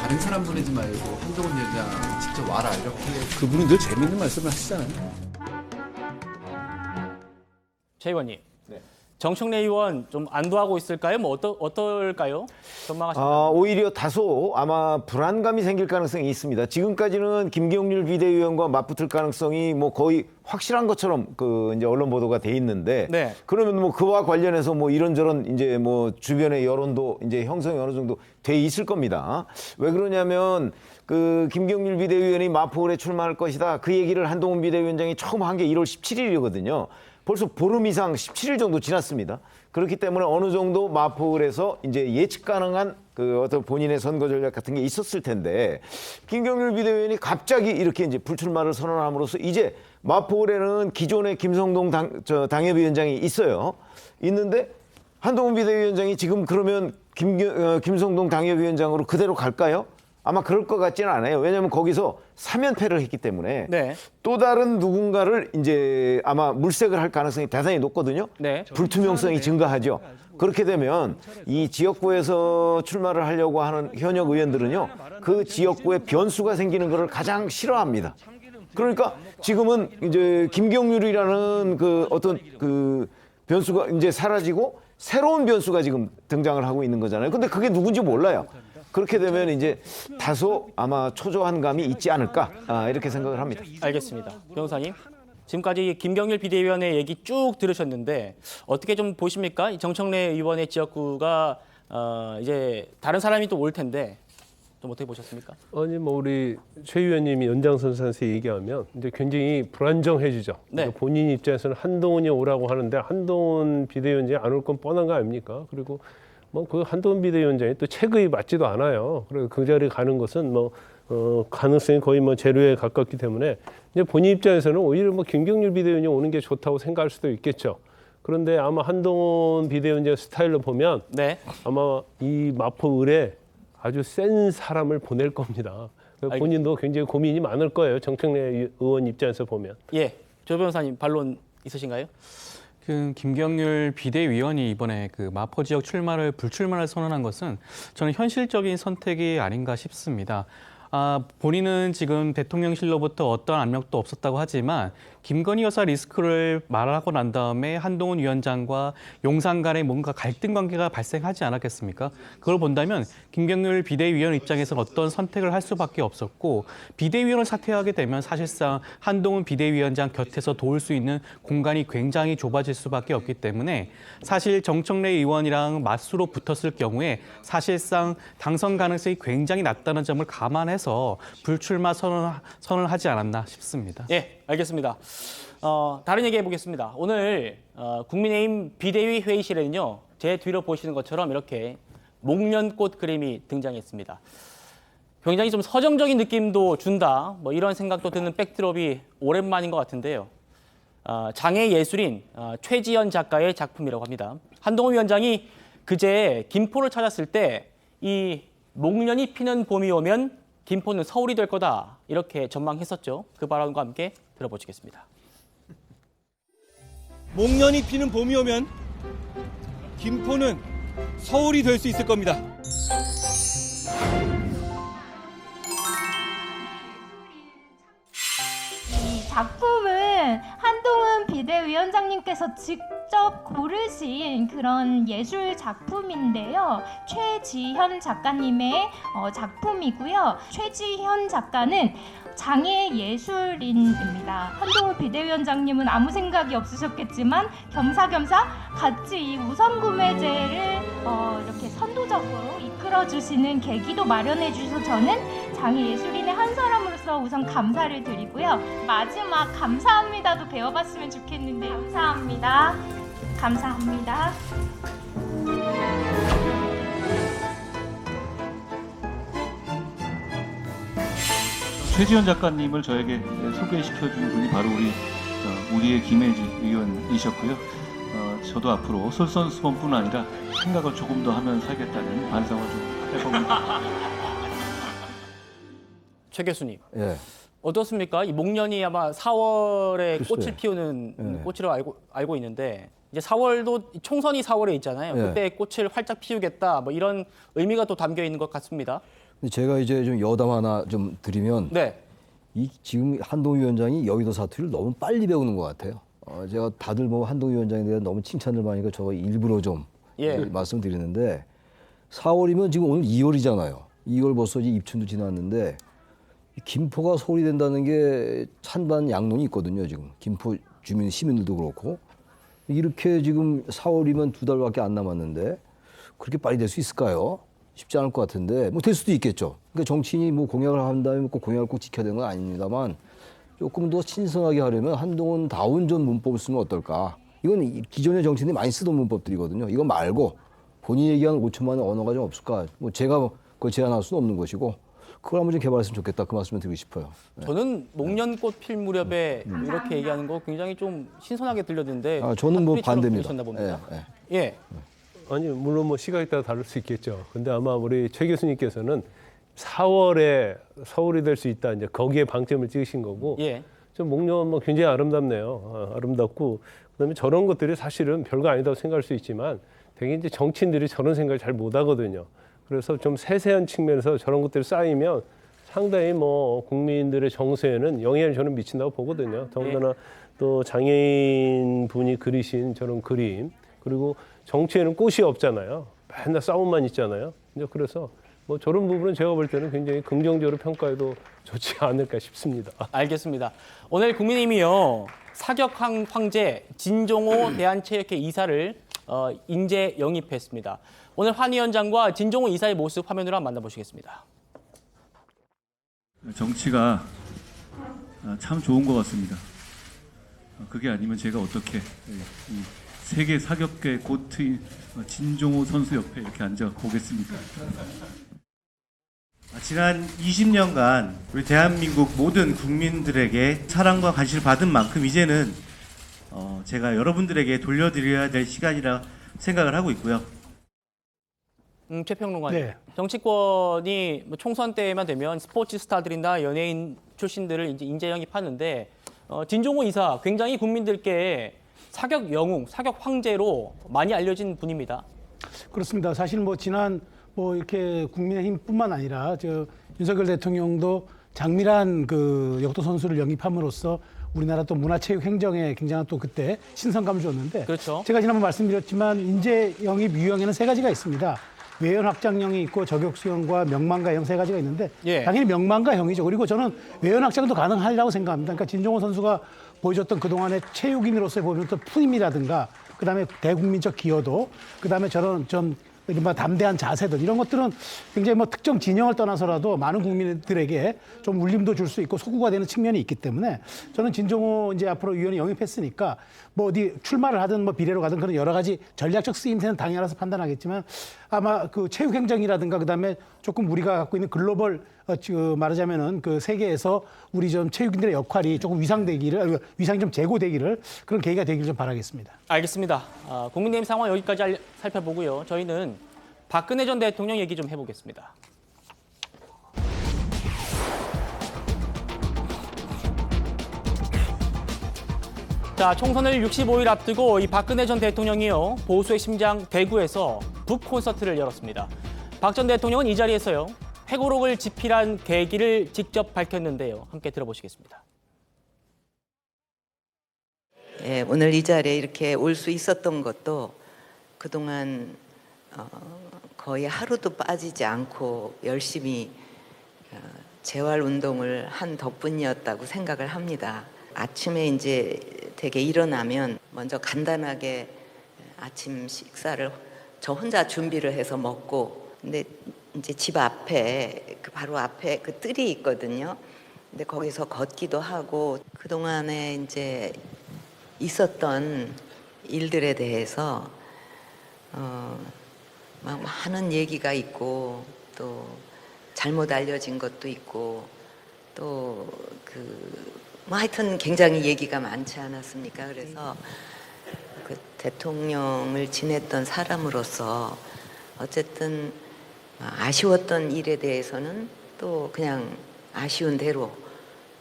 다른 사람 보내지 말고 한동훈 위원장 직접 와라 이렇게. 그분은 늘 재밌는 말씀을 하시잖아요. 최 의원님, 정청래 의원 좀 안도하고 있을까요? 뭐 어떨까요? 전망하십니까? 오히려 다소 아마 불안감이 생길 가능성이 있습니다. 지금까지는 김경률 비대위원과 맞붙을 가능성이 뭐 거의 확실한 것처럼 이제 언론 보도가 돼 있는데 네. 그러면 뭐 그와 관련해서 뭐 이런저런 이제 뭐 주변의 여론도 이제 형성이 어느 정도 돼 있을 겁니다. 왜 그러냐면 김경률 비대위원이 마포울에 출마할 것이다. 그 얘기를 한동훈 비대위원장이 처음 한 게 1월 17일이거든요. 벌써 보름 이상 17일 정도 지났습니다. 그렇기 때문에 어느 정도 마포울에서 이제 예측 가능한 어떤 본인의 선거 전략 같은 게 있었을 텐데 김경률 비대위원이 갑자기 이렇게 이제 불출마를 선언함으로써 이제 마포울에는 기존의 김성동 당협위원장이 있어요. 있는데 한동훈 비대위원장이 지금 그러면 김성동 당협위원장으로 그대로 갈까요? 아마 그럴 것 같지는 않아요. 왜냐하면 거기서 사면패를 했기 때문에 네. 또 다른 누군가를 이제 아마 물색을 할 가능성이 대단히 높거든요. 네. 불투명성이 증가하죠. 그렇게 되면 이 지역구에서 출마를 하려고 하는 현역 의원들은요, 그 지역구에 변수가 생기는 것을 가장 싫어합니다. 그러니까 지금은 이제 김경률이라는 어떤 변수가 이제 사라지고 새로운 변수가 지금 등장을 하고 있는 거잖아요. 근데 그게 누군지 몰라요. 그렇게 되면 이제 다소 아마 초조한 감이 있지 않을까 이렇게 생각을 합니다. 알겠습니다. 변호사님. 지금까지 김경률 비대위원의 얘기 쭉 들으셨는데 어떻게 좀 보십니까? 이 정청래 의원의 지역구가 이제 다른 사람이 또 올 텐데 좀 어떻게 보셨습니까? 아니 뭐 우리 최 의원님이 연장선상에서 얘기하면 이제 굉장히 불안정해지죠. 네. 그러니까 본인 입장에서는 한동훈이 오라고 하는데 한동훈 비대위원장이 안 올 건 뻔한 거 아닙니까? 그리고 뭐 그 한동훈 비대위원장이 또 체급이 맞지도 않아요. 그래서 그 자리에 가는 것은 뭐 가능성이 거의 뭐 제로에 가깝기 때문에 이제 본인 입장에서는 오히려 뭐 김경률 비대위원장이 오는 게 좋다고 생각할 수도 있겠죠. 그런데 아마 한동훈 비대위원장 스타일로 보면 네. 아마 이 마포을에 아주 센 사람을 보낼 겁니다. 본인도 굉장히 고민이 많을 거예요. 정청래 의원 입장에서 보면. 예, 조 변호사님 반론 있으신가요? 김경률 비대위원이 이번에 마포 지역 불출마를 선언한 것은 저는 현실적인 선택이 아닌가 싶습니다. 본인은 지금 대통령실로부터 어떤 압력도 없었다고 하지만 김건희 여사 리스크를 말하고 난 다음에 한동훈 위원장과 용산 간에 뭔가 갈등 관계가 발생하지 않았겠습니까? 그걸 본다면 김경률 비대위원 입장에서 어떤 선택을 할 수밖에 없었고 비대위원을 사퇴하게 되면 사실상 한동훈 비대위원장 곁에서 도울 수 있는 공간이 굉장히 좁아질 수밖에 없기 때문에 사실 정청래 의원이랑 맞수로 붙었을 경우에 사실상 당선 가능성이 굉장히 낮다는 점을 감안해서 불출마 선언을 하지 않았나 싶습니다. 예, 알겠습니다. 다른 얘기 해보겠습니다. 오늘 국민의힘 비대위 회의실에는요, 제 뒤로 보시는 것처럼 이렇게 목련꽃 그림이 등장했습니다. 굉장히 좀 서정적인 느낌도 준다, 뭐 이런 생각도 드는 백드롭이 오랜만인 것 같은데요. 장애 예술인 최지현 작가의 작품이라고 합니다. 한동훈 위원장이 그제 김포를 찾았을 때 이 목련이 피는 봄이 오면 김포는 서울이 될 거다 이렇게 전망했었죠. 그 발언과 함께 들어보시겠습니다. 목련이 피는 봄이 오면 김포는 서울이 될 수 있을 겁니다. 이 작품은 한동훈 비대위원장님께서 직접 고르신 그런 예술 작품인데요. 최지현 작가님의 작품이고요. 최지현 작가는 장애 예술인입니다. 한동훈 비대위원장님은 아무 생각이 없으셨겠지만 겸사겸사 같이 이 우선 구매제를 이렇게 선도적으로 이끌어주시는 계기도 마련해 주셔서 저는 장애 예술인의 한 사람으로서 우선 감사를 드리고요. 마지막 감사합니다도 배워봤으면 좋겠는데 감사합니다. 감사합니다. 최지현 작가님을 저에게 소개시켜준 분이 바로 우리의 김혜지 의원이셨고요. 저도 앞으로 솔선수범뿐 아니라 생각을 조금 더 하면서 살겠다는 반성을 좀 해봅니다. 최 교수님, 예. 어떻습니까? 이 목련이 아마 4월에 글쎄요. 꽃을 피우는 예. 꽃으로 알고 있는데 이제 4월도 총선이 4월에 있잖아요. 예. 그때 꽃을 활짝 피우겠다 뭐 이런 의미가 또 담겨 있는 것 같습니다. 근데 제가 이제 좀 여담 하나 좀 드리면 네. 지금 한동훈 위원장이 여의도 사투리를 너무 빨리 배우는 것 같아요. 제가 다들 뭐 한동훈 위원장에 대한 너무 칭찬을 많이 하니까 저 일부러 좀 말씀드리는데 4월이면 지금 오늘 2월이잖아요. 2월 벌써 이제 입춘도 지났는데 김포가 서울이 된다는 게 찬반 양론이 있거든요. 지금 김포 주민 시민들도 그렇고 이렇게 지금 4월이면 2달밖에 안 남았는데 그렇게 빨리 될 수 있을까요? 쉽지 않을 것 같은데 뭐 될 수도 있겠죠. 그러니까 정치인이 뭐 공약을 한다면 꼭 공약을 꼭 지켜야 되는 건 아닙니다만 조금 더 신선하게 하려면 한동훈다운 전 문법을 쓰면 어떨까? 이건 기존의 정치인들이 많이 쓰던 문법들이거든요. 이거 말고 본인이 얘기한 5천만의 언어가 좀 없을까? 뭐 제가 그걸 제안할 수는 없는 것이고 그걸 한번 좀 개발했으면 좋겠다. 그 말씀을 드리고 싶어요. 네. 저는 목련꽃 필 무렵에 이렇게 얘기하는 거 굉장히 좀 신선하게 들렸는데 저는 뭐 사투리처럼 반대입니다. 들리셨나 봅니다. 예. 아니 물론 뭐 시각에 따라 다를 수 있겠죠. 근데 아마 우리 최 교수님께서는 4월에 서울이 될 수 있다. 이제 거기에 방점을 찍으신 거고. 좀 목련 뭐 굉장히 아름답네요. 아름답고 그다음에 저런 것들이 사실은 별거 아니다고 생각할 수 있지만 되게 이제 정치인들이 저런 생각을 잘 못하거든요. 그래서 좀 세세한 측면에서 저런 것들이 쌓이면 상당히 뭐 국민들의 정서에는 영향을 저는 미친다고 보거든요. 더군다나 또 장애인 분이 그리신 저런 그림 그리고 정치에는 꽃이 없잖아요. 맨날 싸움만 있잖아요. 이제 그래서 뭐 저런 부분은 제가 볼 때는 굉장히 긍정적으로 평가해도 좋지 않을까 싶습니다. 알겠습니다. 오늘 국민의힘이요 사격 황제 진종호 대한체육회 이사를 인재 영입했습니다. 오늘 한 위원장과 진종호 이사의 모습 화면으로 한번 만나보시겠습니다. 정치가 참 좋은 것 같습니다. 그게 아니면 제가 어떻게 이 세계 사격계 고트인 진종호 선수 옆에 이렇게 앉아 보겠습니까? 지난 20년간 우리 대한민국 모든 국민들에게 사랑과 관심을 받은 만큼 이제는 제가 여러분들에게 돌려드려야 될 시간이라 생각을 하고 있고요. 최평론가님, 정치권이 뭐 총선 때만 되면 스포츠 스타들이나 연예인 출신들을 이제 인재 영입하는데 진종호 이사 굉장히 국민들께 사격 영웅, 사격 황제로 많이 알려진 분입니다. 그렇습니다. 사실 뭐 지난 뭐 이렇게 국민의힘뿐만 아니라 윤석열 대통령도 장미란 그 역도 선수를 영입함으로써 우리나라 또 문화체육 행정에 굉장한 또 그때 신선감을 줬는데 제가 지난번 말씀드렸지만 인재 영입 유형에는 3가지가 있습니다. 외연 확장형이 있고 저격수형과 명망가형 3가지가 있는데 당연히 명망가형이죠. 그리고 저는 외연 확장도 가능하리라고 생각합니다. 그러니까 진종호 선수가 보여줬던 그동안의 체육인으로서의 보여줬던 푸임이라든가 그다음에 대국민적 기여도 그다음에 저런 좀 이른바 담대한 자세들 이런 것들은 굉장히 뭐 특정 진영을 떠나서라도 많은 국민들에게 좀 울림도 줄 수 있고 소구가 되는 측면이 있기 때문에 저는 진종호 이제 앞으로 위원이 영입했으니까 뭐 어디 출마를 하든 뭐 비례로 가든 그런 여러 가지 전략적 쓰임새는 당연히 알아서 판단하겠지만 아마 그 체육행정이라든가 그다음에 조금 우리가 갖고 있는 글로벌 말하자면은 그 세계에서 우리 좀 체육인들의 역할이 조금 위상이 좀 제고되기를 그런 계기가 되기를 좀 바라겠습니다. 알겠습니다. 국민의힘 상황 여기까지 살펴보고요. 저희는 박근혜 전 대통령 얘기 좀 해보겠습니다. 자, 총선을 65일 앞두고 이 박근혜 전 대통령이요 보수의 심장 대구에서 북 콘서트를 열었습니다. 박 전 대통령은 이 자리에서요 회고록을 집필한 계기를 직접 밝혔는데요. 함께 들어보시겠습니다. 예, 오늘 이 자리에 이렇게 올 수 있었던 것도 그동안 거의 하루도 빠지지 않고 열심히 재활 운동을 한 덕분이었다고 생각을 합니다. 아침에 이제 되게 일어나면 먼저 간단하게 아침 식사를 저 혼자 준비를 해서 먹고 근데 이제 집 앞에 그 바로 앞에 그 뜰이 있거든요. 근데 거기서 걷기도 하고 그동안에 이제 있었던 일들에 대해서 막 많은 얘기가 있고 또 잘못 알려진 것도 있고 또 뭐 하여튼 굉장히 얘기가 많지 않았습니까? 그래서 그 대통령을 지냈던 사람으로서 어쨌든 아쉬웠던 일에 대해서는 또 그냥 아쉬운 대로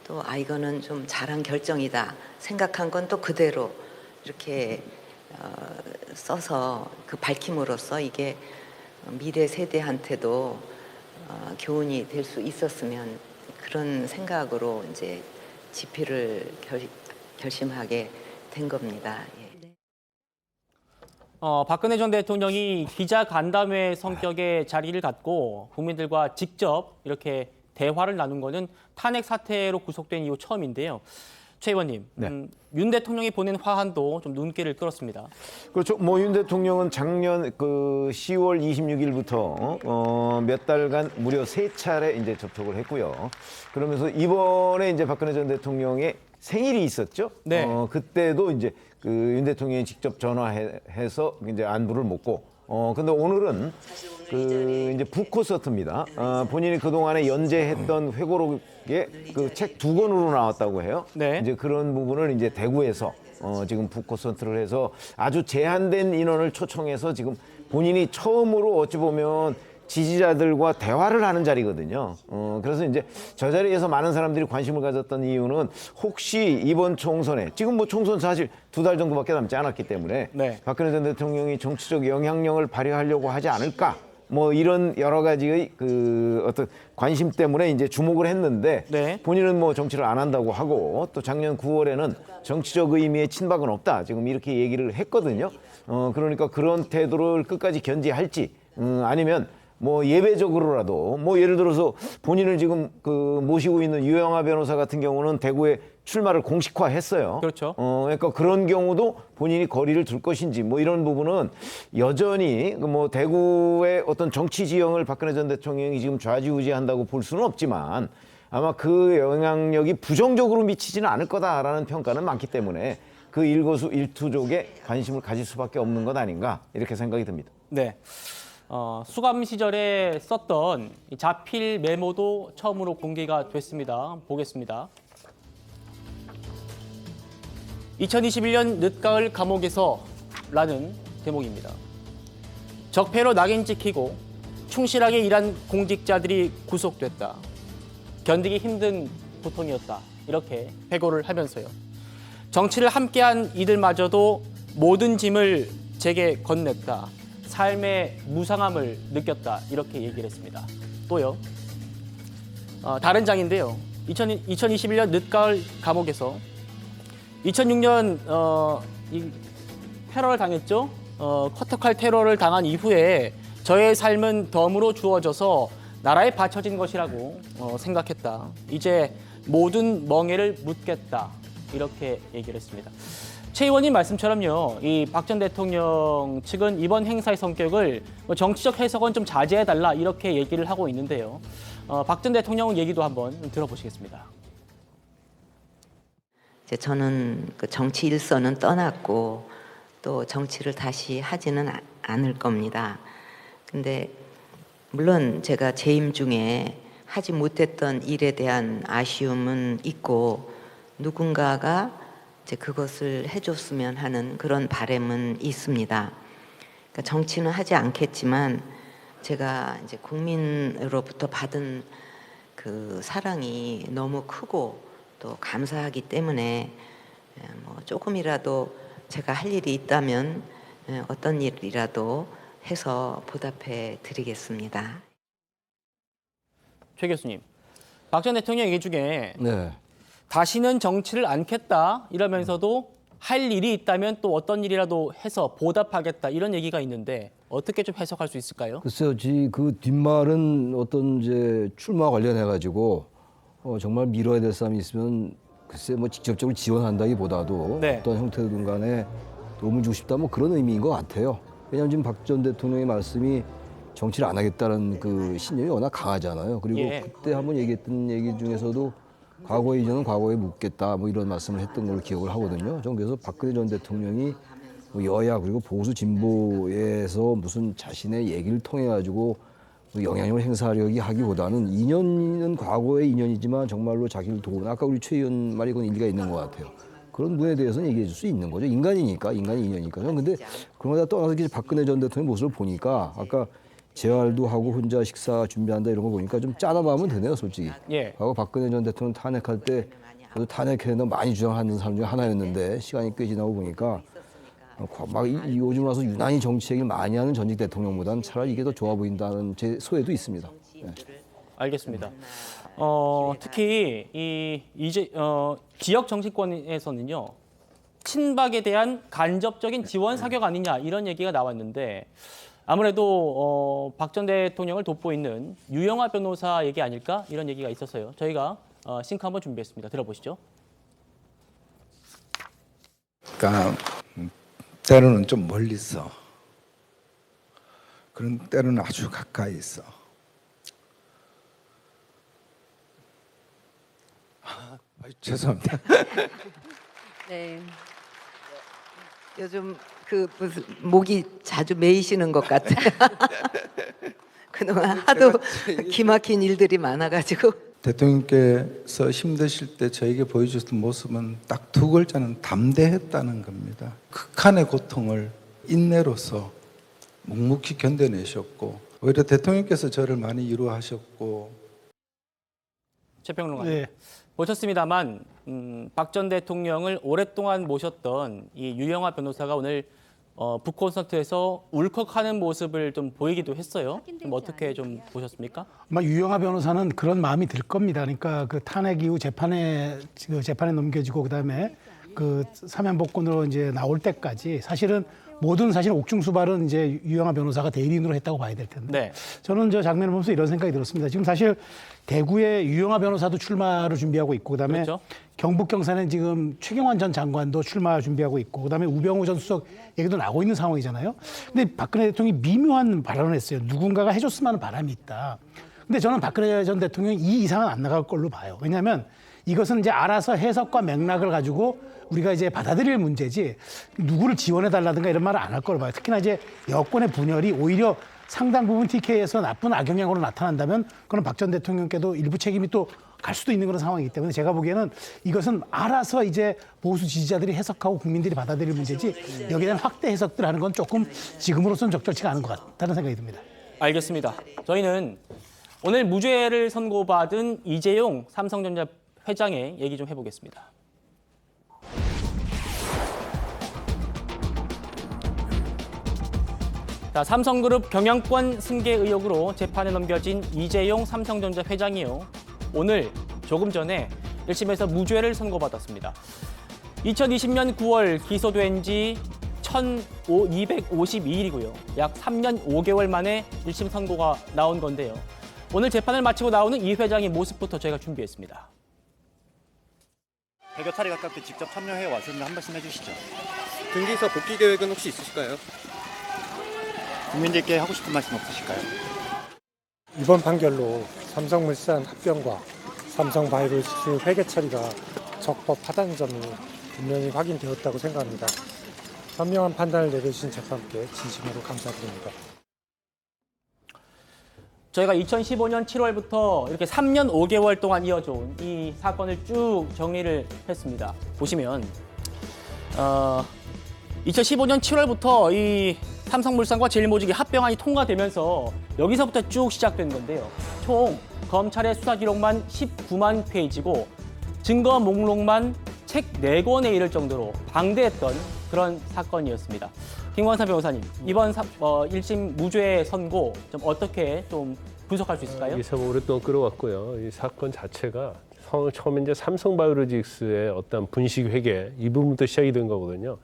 또 이거는 좀 잘한 결정이다 생각한 건 또 그대로 이렇게 써서 그 밝힘으로써 이게 미래 세대한테도 교훈이 될 수 있었으면 그런 생각으로 이제 집필을 결심하게 된 겁니다. 예. 박근혜 전 대통령이 기자 간담회 성격의 자리를 갖고 국민들과 직접 이렇게 대화를 나눈 거는 탄핵 사태로 구속된 이후 처음인데요. 최 의원님, 윤 대통령이 보낸 화환도 좀 눈길을 끌었습니다. 그렇죠. 뭐 윤 대통령은 작년 그 10월 26일부터 몇 달간 무려 3차례 이제 접촉을 했고요. 그러면서 이번에 이제 박근혜 전 대통령의 생일이 있었죠. 네. 그때도 이제 그 윤 대통령이 직접 전화해서 이제 안부를 묻고. 근데 오늘은 그 이제 북콘서트입니다. 본인이 그동안에 연재했던 회고록에 그 책 2권으로 나왔다고 해요. 네. 이제 그런 부분을 이제 대구에서 지금 북콘서트를 해서 아주 제한된 인원을 초청해서 지금 본인이 처음으로 어찌 보면 지지자들과 대화를 하는 자리거든요. 그래서 이제 저 자리에서 많은 사람들이 관심을 가졌던 이유는 혹시 이번 총선에 지금 뭐 총선 사실 2달 정도밖에 남지 않았기 때문에 네. 박근혜 전 대통령이 정치적 영향력을 발휘하려고 하지 않을까 뭐 이런 여러 가지의 그 어떤 관심 때문에 이제 주목을 했는데 네. 본인은 뭐 정치를 안 한다고 하고 또 작년 9월에는 정치적 의미의 친박은 없다 지금 이렇게 얘기를 했거든요. 그러니까 그런 태도를 끝까지 견지할지 아니면 뭐 예외적으로라도 뭐 예를 들어서 본인을 지금 그 모시고 있는 유영하 변호사 같은 경우는 대구에 출마를 공식화했어요. 그렇죠. 그러니까 그런 경우도 본인이 거리를 둘 것인지 뭐 이런 부분은 여전히 뭐 대구의 어떤 정치 지형을 박근혜 전 대통령이 지금 좌지우지한다고 볼 수는 없지만 아마 그 영향력이 부정적으로 미치지는 않을 거다라는 평가는 많기 때문에 그 일거수일투족에 관심을 가질 수밖에 없는 것 아닌가 이렇게 생각이 듭니다. 네. 수감 시절에 썼던 이 자필 메모도 처음으로 공개가 됐습니다. 보겠습니다. 2021년 늦가을 감옥에서라는 제목입니다. 적폐로 낙인 찍히고 충실하게 일한 공직자들이 구속됐다. 견디기 힘든 고통이었다. 이렇게 회고를 하면서요. 정치를 함께한 이들마저도 모든 짐을 제게 건넸다. 삶의 무상함을 느꼈다. 이렇게 얘기를 했습니다. 또요. 다른 장인데요. 2021년 늦가을 감옥에서 2006년 이 테러를 당했죠. 커터칼 테러를 당한 이후에 저의 삶은 덤으로 주어져서 나라에 바쳐진 것이라고 생각했다. 이제 모든 멍해를 묻겠다. 이렇게 얘기를 했습니다. 최 의원님 말씀처럼요. 이 박 전 대통령 측은 이번 행사의 성격을 정치적 해석은 좀 자제해달라 이렇게 얘기를 하고 있는데요. 박 전 대통령 얘기도 한번 들어보시겠습니다. 이제 저는 그 정치 일선은 떠났고 또 정치를 다시 하지는 않을 겁니다. 근데 물론 제가 재임 중에 하지 못했던 일에 대한 아쉬움은 있고 누군가가 이제 그것을 해줬으면 하는 그런 바람은 있습니다. 그러니까 정치는 하지 않겠지만 제가 이제 국민으로부터 받은 그 사랑이 너무 크고 또 감사하기 때문에 뭐 조금이라도 제가 할 일이 있다면 어떤 일이라도 해서 보답해 드리겠습니다. 최 교수님, 박 전 대통령 얘기 중에 네. 다시는 정치를 않겠다 이러면서도 할 일이 있다면 또 어떤 일이라도 해서 보답하겠다 이런 얘기가 있는데 어떻게 좀 해석할 수 있을까요? 글쎄요, 그 뒷말은 어떤 이제 출마 관련해 가지고 정말 미뤄야 될 사람이 있으면 글쎄 뭐 직접적으로 지원한다기보다도 네. 어떤 형태든 간에 도움을 주고 싶다 뭐 그런 의미인 것 같아요. 왜냐하면 지금 박 전 대통령의 말씀이 정치를 안 하겠다는 그 신념이 워낙 강하잖아요. 그리고 예. 그때 한번 얘기했던 얘기 중에서도 과거의 이전은 과거에 묻겠다 뭐 이런 말씀을 했던 걸 기억을 하거든요. 저는 그래서 박근혜 전 대통령이 뭐 여야 그리고 보수 진보에서 무슨 자신의 얘기를 통해 가지고 영향력을 행사하려기 하기보다는 인연은 과거의 인연이지만 정말로 자기를 도우는 아까 우리 최 의원 말이 그건 일리가 있는 것 같아요. 그런 분에 대해서는 얘기해 줄 수 있는 거죠. 인간이니까, 인간이 인연이니까. 근데 그런 거다 떠나서 박근혜 전 대통령 모습을 보니까 아까 재활도 하고 혼자 식사 준비한다 이런 거 보니까 좀 짠하면 되네요, 솔직히. 예. 과거 박근혜 전 대통령 탄핵할 때 저도 탄핵해는 많이 주장하는 사람 중에 하나였는데 시간이 꽤 지나고 보니까 막 요즘 와서 유난히 정치 얘기를 많이 하는 전직 대통령보다는 차라리 이게 더 좋아 보인다는 제 소회도 있습니다. 네. 알겠습니다. 특히 이제 지역 정치권에서는요 친박에 대한 간접적인 지원 사격 아니냐 이런 얘기가 나왔는데 아무래도 박 전 대통령을 돕고 있는 유영하 변호사 얘기 아닐까 이런 얘기가 있었어요. 저희가 싱크 한번 준비했습니다. 들어보시죠. 그러니까 때로는 좀 멀리 있어. 그런 때로는 아주 가까이 있어. 죄송합니다. 네. 요즘 그 무슨 목이 자주 메이시는 것 같아요. 그동안 하도 기막힌 일들이 많아가지고. 대통령께서 힘드실 때 저에게 보여주셨던 모습은 딱 두 글자는 담대했다는 겁니다. 극한의 고통을 인내로서 묵묵히 견뎌내셨고 오히려 대통령께서 저를 많이 위로하셨고. 최평론가님. 네. 보셨습니다만 박 전 대통령을 오랫동안 모셨던 이 유영하 변호사가 오늘 북콘서트에서 울컥하는 모습을 좀 보이기도 했어요. 좀 어떻게 좀 보셨습니까? 아마 유영하 변호사는 그런 마음이 들 겁니다. 그러니까 그 탄핵 이후 재판에 넘겨지고 그다음에 그 사면복권으로 이제 나올 때까지 사실은 모든 사실 옥중수발은 이제 유영하 변호사가 대리인으로 했다고 봐야 될 텐데. 네. 저는 저 장면을 보면서 이런 생각이 들었습니다. 지금 사실 대구에 유영하 변호사도 출마를 준비하고 있고 그다음에 그렇죠. 경북 경산에 지금 최경환 전 장관도 출마 준비하고 있고 그다음에 우병우 전 수석 얘기도 나오고 있는 상황이잖아요. 근데 박근혜 대통령이 미묘한 발언을 했어요. 누군가가 해줬으면 하는 바람이 있다. 근데 저는 박근혜 전 대통령이 이 이상은 안 나갈 걸로 봐요. 왜냐하면 이것은 이제 알아서 해석과 맥락을 가지고 우리가 이제 받아들일 문제지 누구를 지원해달라든가 이런 말을 안 할 걸로 봐요. 특히나 이제 여권의 분열이 오히려 상당 부분 TK에서 나쁜 악영향으로 나타난다면 그건 박 전 대통령께도 일부 책임이 또 갈 수도 있는 그런 상황이기 때문에 제가 보기에는 이것은 알아서 이제 보수 지지자들이 해석하고 국민들이 받아들일 문제지 여기에 대한 확대 해석들 하는 건 조금 지금으로서는 적절치가 않은 것 같다는 생각이 듭니다. 알겠습니다. 저희는 오늘 무죄를 선고받은 이재용 삼성전자 회장의 얘기 좀 해보겠습니다. 자, 삼성그룹 경영권 승계 의혹으로 재판에 넘겨진 이재용 삼성전자 회장이요. 오늘 조금 전에 1심에서 무죄를 선고받았습니다. 2020년 9월 기소된 지 1252일이고요. 약 3년 5개월 만에 1심 선고가 나온 건데요. 오늘 재판을 마치고 나오는 이 회장의 모습부터 저희가 준비했습니다. 100여 차례 가깝게 직접 참여해 왔었는데 한 말씀 해주시죠. 등기소 복귀 계획은 혹시 있으실까요? 국민들께 하고 싶은 말씀 없으실까요? 이번 판결로 삼성물산 합병과 삼성바이오로직스 회계 처리가 적법하다는 점이 분명히 확인되었다고 생각합니다. 현명한 판단을 내려주신 재판부께 진심으로 감사드립니다. 저희가 2015년 7월부터 이렇게 3년 5개월 동안 이어져온 이 사건을 쭉 정리를 했습니다. 보시면 2015년 7월부터 이 삼성물산과 제일모직이 합병안이 통과되면서 여기서부터 쭉 시작된 건데요. 총 검찰의 수사 기록만 19만 페이지고 증거 목록만 책 4권에 이를 정도로 방대했던 그런 사건이었습니다. 김광삼 변호사님, 이번 1심 무죄 선고 좀 어떻게 좀 분석할 수 있을까요? 이 사건 오랫동안 끌어왔고요. 이 사건 자체가 처음에 이제 삼성바이오로직스의 어떤 분식 회계 이 부분부터 시작이 된 거거든요.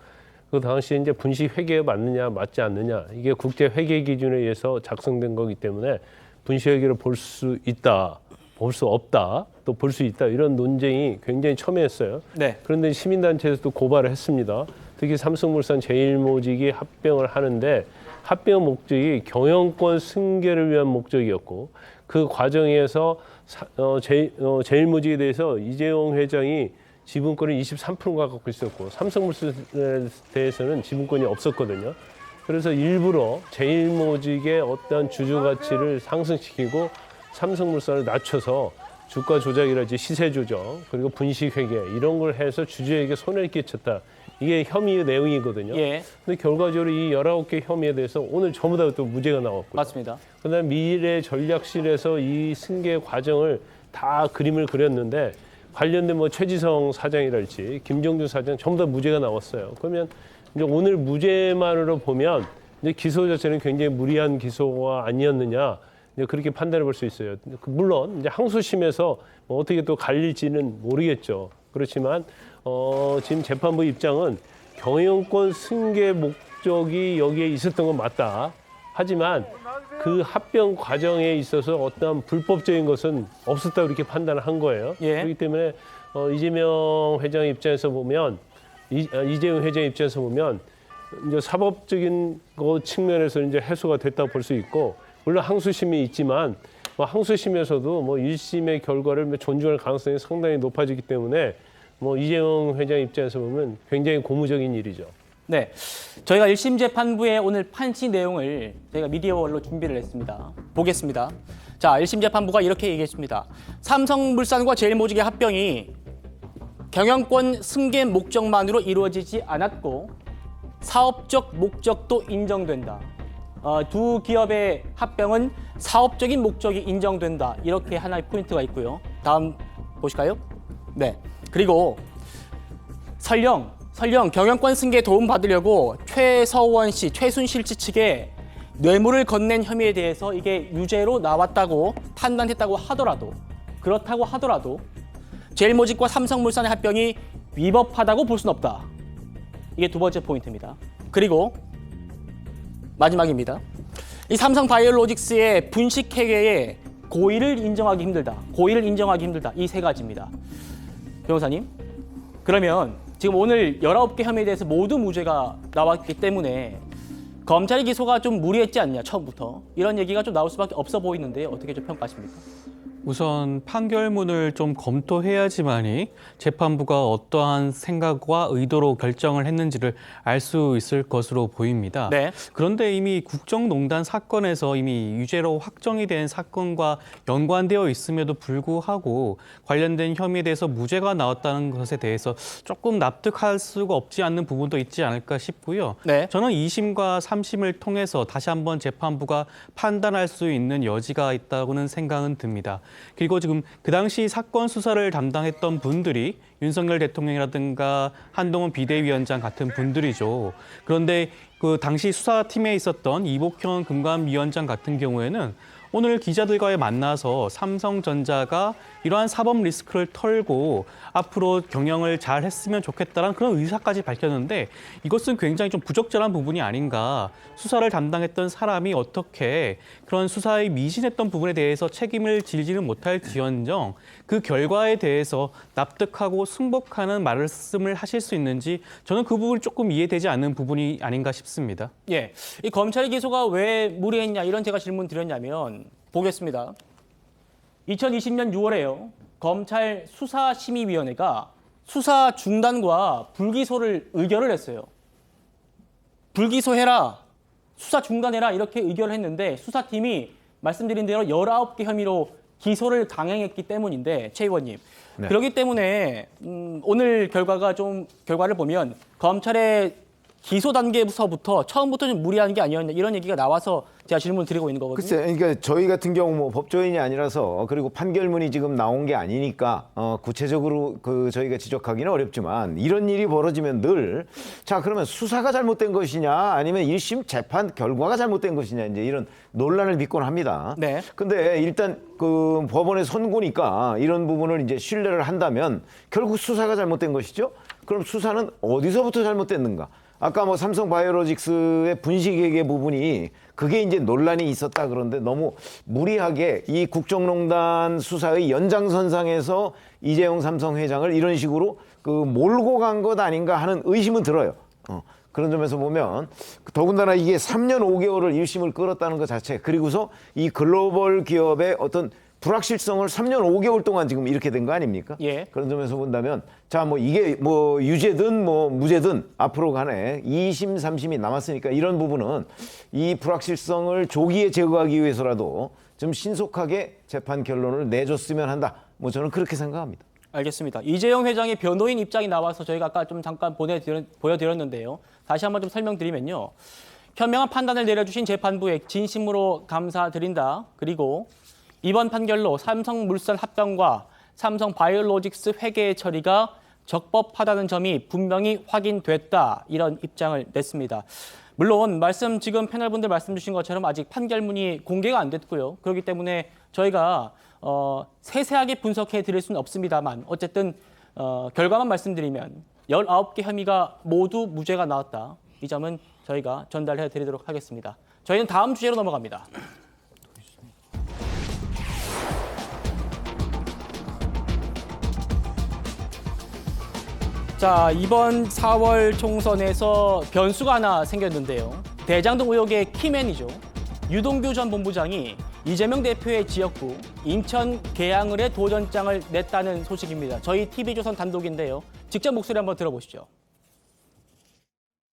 그 당시에 이제 분식 회계가 맞느냐 맞지 않느냐 이게 국제 회계 기준에 의해서 작성된 거기 때문에 분식 회계를 볼 수 있다, 볼 수 없다, 또 볼 수 있다 이런 논쟁이 굉장히 첨예했어요. 네. 그런데 시민단체에서도 고발을 했습니다. 특히 삼성물산 제일모직이 합병을 하는데 합병 목적이 경영권 승계를 위한 목적이었고 그 과정에서 제일모직에 대해서 이재용 회장이 지분권을 23%가 갖고 있었고 삼성물산에 대해서는 지분권이 없었거든요. 그래서 일부러 제일모직의 어떤 주주 가치를 상승시키고 삼성물산을 낮춰서 주가 조작이라든지 시세 조정 그리고 분식 회계 이런 걸 해서 주주에게 손해를 끼쳤다. 이게 혐의의 내용이거든요. 예. 근데 결과적으로 이 19개 혐의에 대해서 오늘 전부 다 또 무죄가 나왔고요. 맞습니다. 그다음에 미래 전략실에서 이 승계 과정을 다 그림을 그렸는데 관련된 뭐 최지성 사장이랄지 김정주 사장 전부 다 무죄가 나왔어요. 그러면 이제 오늘 무죄만으로 보면 이제 기소 자체는 굉장히 무리한 기소가 아니었느냐 이제 그렇게 판단해 볼 수 있어요. 물론 이제 항소심에서 뭐 어떻게 또 갈릴지는 모르겠죠. 그렇지만 지금 재판부 입장은 경영권 승계 목적이 여기에 있었던 건 맞다. 하지만 그 합병 과정에 있어서 어떠한 불법적인 것은 없었다고 이렇게 판단을 한 거예요. 그렇기 때문에 이재명 회장 입장에서 보면 이재용 회장 입장에서 보면 이제 사법적인 거 측면에서 이제 해소가 됐다고 볼 수 있고, 물론 항소심이 있지만 항소심에서도 1심의 결과를 존중할 가능성이 상당히 높아지기 때문에 이재용 회장 입장에서 보면 굉장히 고무적인 일이죠. 네, 저희가 1심 재판부의 오늘 판시 내용을 저희가 미디어월로 준비를 했습니다. 보겠습니다. 자, 1심 재판부가 이렇게 얘기했습니다. 삼성물산과 제일모직의 합병이 경영권 승계 목적만으로 이루어지지 않았고 사업적 목적도 인정된다. 두 기업의 합병은 사업적인 목적이 인정된다. 이렇게 하나의 포인트가 있고요. 다음 보실까요? 네. 그리고 설령 경영권 승계에 도움받으려고 최서원 씨, 최순실 씨 측에 뇌물을 건넨 혐의에 대해서 이게 유죄로 나왔다고 판단했다고 하더라도, 그렇다고 하더라도 제일모직과 삼성물산의 합병이 위법하다고 볼 수는 없다. 이게 두 번째 포인트입니다. 그리고 마지막입니다. 이 삼성바이오로직스의 분식회계에 고의를 인정하기 힘들다. 고의를 인정하기 힘들다. 이 세 가지입니다. 변호사님, 그러면 지금 오늘 19개 혐의에 대해서 모두 무죄가 나왔기 때문에 검찰의 기소가 좀 무리했지 않냐, 처음부터. 이런 얘기가 좀 나올 수밖에 없어 보이는데 어떻게 좀 평가하십니까? 우선 판결문을 좀 검토해야지만이 재판부가 어떠한 생각과 의도로 결정을 했는지를 알 수 있을 것으로 보입니다. 네. 그런데 이미 국정농단 사건에서 이미 유죄로 확정이 된 사건과 연관되어 있음에도 불구하고 관련된 혐의에 대해서 무죄가 나왔다는 것에 대해서 조금 납득할 수가 없지 않는 부분도 있지 않을까 싶고요. 네. 저는 2심과 3심을 통해서 다시 한번 재판부가 판단할 수 있는 여지가 있다고는 생각은 듭니다. 그리고 지금 그 당시 사건 수사를 담당했던 분들이 윤석열 대통령이라든가 한동훈 비대위원장 같은 분들이죠. 그런데 그 당시 수사팀에 있었던 이복현 금감위원장 같은 경우에는 오늘 기자들과의 만나서 삼성전자가 이러한 사법 리스크를 털고 앞으로 경영을 잘 했으면 좋겠다는 그런 의사까지 밝혔는데 이것은 굉장히 좀 부적절한 부분이 아닌가. 수사를 담당했던 사람이 어떻게 그런 수사에 미진했던 부분에 대해서 책임을 질지는 못할지언정 그 결과에 대해서 납득하고 승복하는 말씀을 하실 수 있는지 저는 그 부분이 조금 이해되지 않는 부분이 아닌가 싶습니다. 예, 이 검찰의 기소가 왜 무리했냐 이런 제가 질문 드렸냐면 보겠습니다. 2020년 6월에요. 검찰 수사심의위원회가 수사 중단과 불기소를 의결을 했어요. 불기소해라, 수사 중단해라 이렇게 의결을 했는데 수사팀이 말씀드린 대로 19개 혐의로 기소를 강행했기 때문인데 최 의원님. 네. 그렇기 때문에 오늘 결과를 보면 검찰의 기소 단계부터 처음부터 좀 무리한 게 아니었냐 이런 얘기가 나와서 제가 질문을 드리고 있는 거거든요. 글쎄, 그러니까 저희 같은 경우 법조인이 아니라서 그리고 판결문이 지금 나온 게 아니니까 구체적으로 저희가 지적하기는 어렵지만 이런 일이 벌어지면 늘 자 그러면 수사가 잘못된 것이냐 아니면 1심 재판 결과가 잘못된 것이냐 이제 이런 논란을 빚곤 합니다. 네. 근데 일단 그 법원의 선고니까 이런 부분을 이제 신뢰를 한다면 결국 수사가 잘못된 것이죠. 그럼 수사는 어디서부터 잘못됐는가? 아까 삼성바이오로직스의 분식회계 부분이 그게 이제 논란이 있었다 그런데 너무 무리하게 이 국정농단 수사의 연장선상에서 이재용 삼성 회장을 이런 식으로 몰고 간 것 아닌가 하는 의심은 들어요. 그런 점에서 보면 더군다나 이게 3년 5개월을 1심을 끌었다는 것 자체 그리고서 이 글로벌 기업의 어떤 불확실성을 3년 5개월 동안 지금 이렇게 된 거 아닙니까? 예. 그런 점에서 본다면 자 이게 유죄든 무죄든 앞으로 간에 2심, 3심이 남았으니까 이런 부분은 이 불확실성을 조기에 제거하기 위해서라도 좀 신속하게 재판 결론을 내줬으면 한다. 저는 그렇게 생각합니다. 알겠습니다. 이재용 회장의 변호인 입장이 나와서 저희가 아까 좀 잠깐 보여드렸는데요. 다시 한번 좀 설명드리면요. 현명한 판단을 내려주신 재판부에 진심으로 감사드린다. 그리고 이번 판결로 삼성물산 합병과 삼성바이오로직스 회계 처리가 적법하다는 점이 분명히 확인됐다. 이런 입장을 냈습니다. 물론 지금 패널분들 말씀 주신 것처럼 아직 판결문이 공개가 안 됐고요. 그렇기 때문에 저희가 세세하게 분석해 드릴 수는 없습니다만 어쨌든 결과만 말씀드리면 19개 혐의가 모두 무죄가 나왔다. 이 점은 저희가 전달해 드리도록 하겠습니다. 저희는 다음 주제로 넘어갑니다. 자, 이번 4월 총선에서 변수가 하나 생겼는데요. 대장동 의혹의 키맨이죠. 유동규 전 본부장이 이재명 대표의 지역구 인천 계양을에 도전장을 냈다는 소식입니다. 저희 TV조선 단독인데요. 직접 목소리 한번 들어보시죠.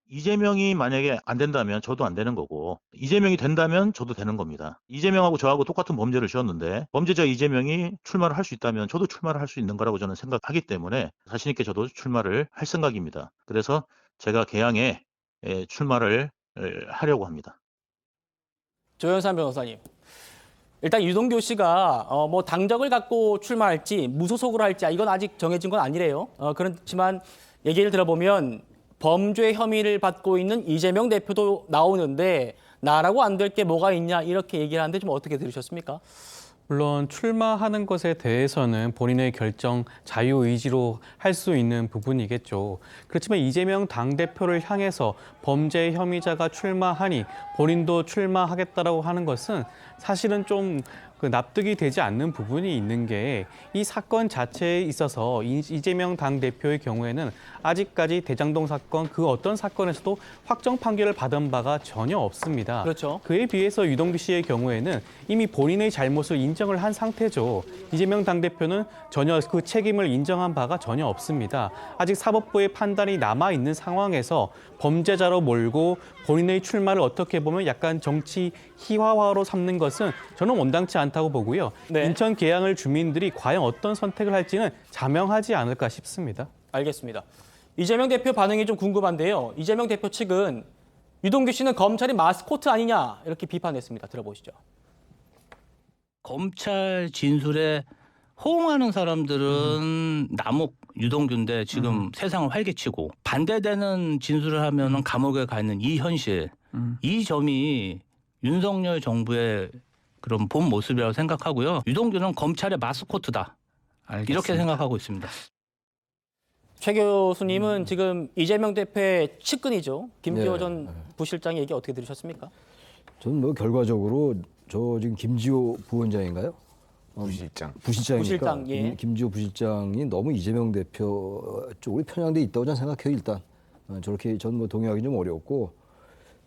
이재명이 만약에 안 된다면 저도 안 되는 거고, 이재명이 된다면 저도 되는 겁니다. 이재명하고 저하고 똑같은 범죄를 지었는데 범죄자 이재명이 출마를 할 수 있다면 저도 출마를 할 수 있는 거라고 저는 생각하기 때문에 자신 있게 저도 출마를 할 생각입니다. 그래서 제가 계양에 출마를 하려고 합니다. 조현산 변호사님. 일단 유동규 씨가 뭐 당적을 갖고 출마할지 무소속으로 할지 이건 아직 정해진 건 아니래요. 그렇지만 얘기를 들어보면 범죄 혐의를 받고 있는 이재명 대표도 나오는데 나라고 안 될 게 뭐가 있냐 이렇게 얘기를 하는데 좀 어떻게 들으셨습니까? 물론 출마하는 것에 대해서는 본인의 결정, 자유의지로 할 수 있는 부분이겠죠. 그렇지만 이재명 당대표를 향해서 범죄 혐의자가 출마하니 본인도 출마하겠다라고 하는 것은 사실은 좀 납득이 되지 않는 부분이 있는 게 이 사건 자체에 있어서 이재명 당대표의 경우에는 아직까지 대장동 사건 그 어떤 사건에서도 확정 판결을 받은 바가 전혀 없습니다. 그렇죠. 그에 비해서 유동규 씨의 경우에는 이미 본인의 잘못을 인정을 한 상태죠. 이재명 당대표는 전혀 그 책임을 인정한 바가 전혀 없습니다. 아직 사법부의 판단이 남아있는 상황에서 범죄자로 몰고 본인의 출마를 어떻게 보면 약간 정치 희화화로 삼는 것은 저는 온당치 않다고 보고요. 네. 인천 계양을 주민들이 과연 어떤 선택을 할지는 자명하지 않을까 싶습니다. 알겠습니다. 이재명 대표 반응이 좀 궁금한데요. 이재명 대표 측은 유동규 씨는 검찰이 마스코트 아니냐 이렇게 비판했습니다. 들어보시죠. 검찰 진술에 호응하는 사람들은 남욱 유동규인데 지금 세상을 활개치고 반대되는 진술을 하면 감옥에 가 있는 이 현실, 이 점이 윤석열 정부의 그런 본 모습이라고 생각하고요. 유동규는 검찰의 마스코트다. 알겠습니다. 이렇게 생각하고 있습니다. 최 교수님은 지금 이재명 대표의 측근이죠. 김지호 전 부실장 얘기 어떻게 들으셨습니까? 저는 뭐 결과적으로 저 지금 김지호 부원장인가요? 부실장이니까 부실장, 예. 김지호 부실장이 너무 이재명 대표 쪽으로 편향돼 있다고 저는 생각해요. 일단 저렇게 전 뭐 동의하기 좀 어렵고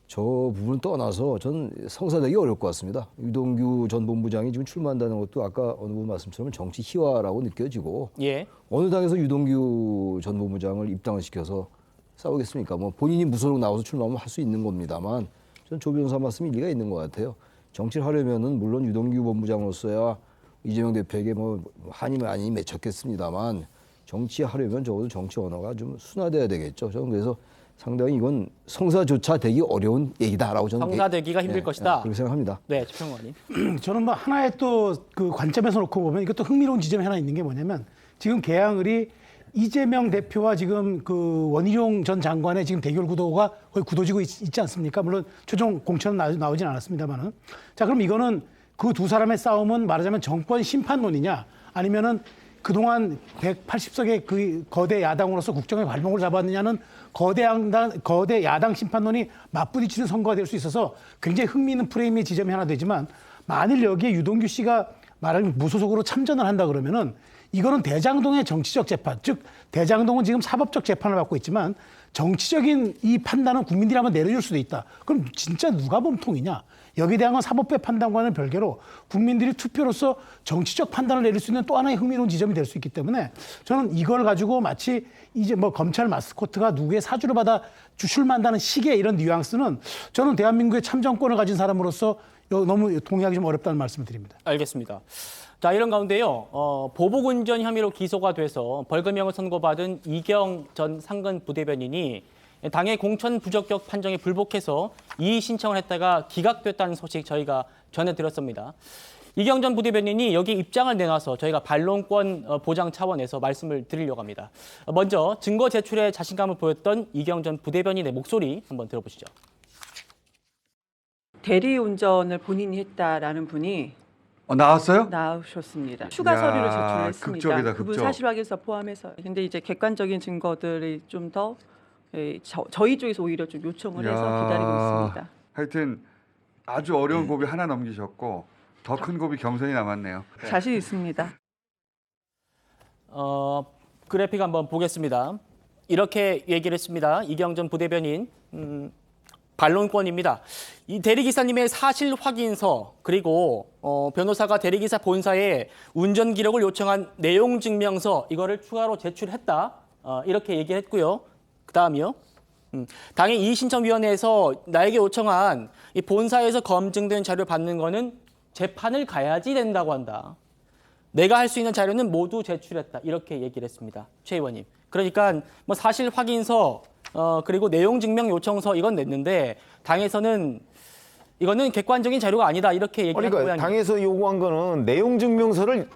저 부분을 떠나서 전 성사되기 어려울 것 같습니다. 유동규 전 본부장이 지금 출마한다는 것도 아까 어느 분 말씀처럼 정치 희화라고 느껴지고 예. 어느 당에서 유동규 전 본부장을 입당을 시켜서 싸우겠습니까? 뭐 본인이 무소속 나와서 출마하면 할 수 있는 겁니다만 전 조 변호사 말씀이 일리가 있는 것 같아요. 정치를 하려면은 물론 유동규 본부장으로서야 이재명 대표에게 뭐 한이 아니 맺혔겠습니다만 정치하려면 적어도 정치 언어가 좀 순화돼야 되겠죠. 저는 그래서 상당히 이건 성사조차 되기 어려운 얘기다라고 저는 성사되기가 힘들 것이다. 그렇게 생각합니다. 네, 최평원님. 저는 뭐 하나의 또 그 관점에서 놓고 보면 이것도 흥미로운 지점이 하나 있는 게 뭐냐면 지금 계양을이 이재명 대표와 지금 그 원희룡 전 장관의 지금 대결 구도가 거의 굳어지고 있지 않습니까? 물론 최종 공천은 나오진 않았습니다만은. 자, 그럼 이거는 그 두 사람의 싸움은 말하자면 정권 심판론이냐 아니면은 그동안 180석의 그 거대 야당으로서 국정의 발목을 잡았느냐는 거대 야당 심판론이 맞부딪히는 선거가 될 수 있어서 굉장히 흥미있는 프레임의 지점이 하나 되지만 만일 여기에 유동규 씨가 말하자면 무소속으로 참전을 한다 그러면은 이거는 대장동의 정치적 재판, 즉 대장동은 지금 사법적 재판을 받고 있지만 정치적인 이 판단은 국민들이 한번 내려줄 수도 있다. 그럼 진짜 누가 범통이냐? 여기에 대한 건 사법부의 판단과는 별개로 국민들이 투표로서 정치적 판단을 내릴 수 있는 또 하나의 흥미로운 지점이 될 수 있기 때문에 저는 이걸 가지고 마치 이제 뭐 검찰 마스코트가 누구의 사주를 받아 출마한다는 식의 이런 뉘앙스는 저는 대한민국의 참정권을 가진 사람으로서 너무 동의하기 좀 어렵다는 말씀을 드립니다. 알겠습니다. 자, 이런 가운데요. 보복운전 혐의로 기소가 돼서 벌금형을 선고받은 이경 전 상근 부대변인이 당의 공천 부적격 판정에 불복해서 이의 신청을 했다가 기각됐다는 소식 저희가 전해드렸습니다. 이경 전 부대변인이 여기 입장을 내놔서 저희가 반론권 보장 차원에서 말씀을 드리려고 합니다. 먼저 증거 제출에 자신감을 보였던 이경 전 부대변인의 목소리 한번 들어보시죠. 대리운전을 본인이 했다라는 분이 나왔어요? 나오셨습니다. 추가 이야, 서류를 제출했습니다. 극적이다, 그분 극적. 사실 확인서 포함해서. 근데 이제 객관적인 증거들이 좀 더 저희 쪽에서 오히려 좀 요청을 해서 기다리고 있습니다. 하여튼 아주 어려운 고비 하나 넘기셨고 더 큰 고비 경선이 남았네요. 자신 있습니다. 그래픽 한번 보겠습니다. 이렇게 얘기를 했습니다. 이경전 부대변인. 반론권입니다. 이 대리기사님의 사실 확인서 그리고 변호사가 대리기사 본사에 운전 기록을 요청한 내용 증명서 이거를 추가로 제출했다. 이렇게 얘기했고요. 그다음이요. 당의 이의신청위원회에서 나에게 요청한 이 본사에서 검증된 자료 받는 거는 재판을 가야지 된다고 한다. 내가 할 수 있는 자료는 모두 제출했다. 이렇게 얘기를 했습니다. 최 의원님. 그러니까 뭐 사실 확인서 그리고 내용 증명 요청서 이건 냈는데 당에서는 이거는 객관적인 자료가 아니다. 이렇게 얘기한 그러니까 모양입니다. 당에서 요구한 거는 내용 증명서를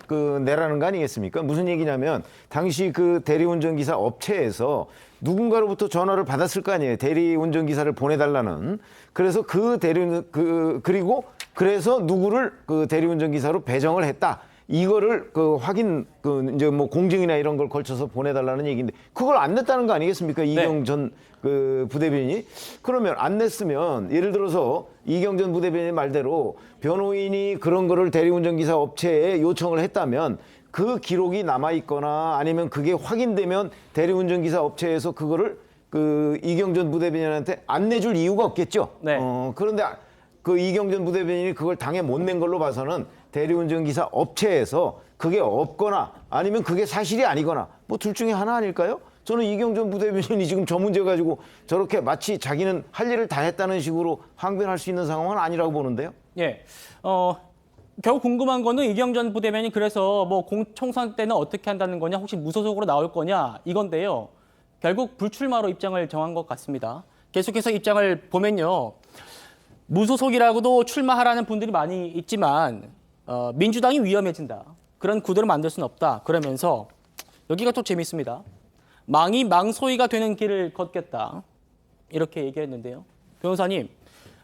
내라는 거 아니겠습니까? 무슨 얘기냐면 당시 그 대리운전기사 업체에서 누군가로부터 전화를 받았을 거 아니에요. 대리운전기사를 보내달라는. 그래서 그리고 그래서 누구를 그 대리운전기사로 배정을 했다. 이거를 확인 이제 뭐 공증이나 이런 걸 걸쳐서 보내달라는 얘기인데 그걸 안 냈다는 거 아니겠습니까? 이경 전 부대변인이. 그러면 안 냈으면 예를 들어서 이경 전 부대변인 말대로 변호인이 그런 거를 대리운전기사 업체에 요청을 했다면 그 기록이 남아 있거나 아니면 그게 확인되면 대리운전기사 업체에서 그거를 이경 전 부대변인한테 안 내줄 이유가 없겠죠. 네. 그런데 그 이경 전 부대변인이 그걸 당에 못 낸 걸로 봐서는 대리운전기사 업체에서 그게 없거나 아니면 그게 사실이 아니거나 뭐 둘 중에 하나 아닐까요? 저는 이경 전 부대변인이 지금 저 문제 가지고 저렇게 마치 자기는 할 일을 다 했다는 식으로 항변할 수 있는 상황은 아니라고 보는데요. 예. 결국 궁금한 거는 이경 전 부대변인이 그래서 뭐 총선 때는 어떻게 한다는 거냐, 혹시 무소속으로 나올 거냐 이건데요. 결국 불출마로 입장을 정한 것 같습니다. 계속해서 입장을 보면요. 무소속이라고도 출마하라는 분들이 많이 있지만 민주당이 위험해진다. 그런 구도를 만들 수는 없다. 그러면서 여기가 또 재밌습니다. 망이 망소이가 되는 길을 걷겠다. 이렇게 얘기했는데요. 변호사님,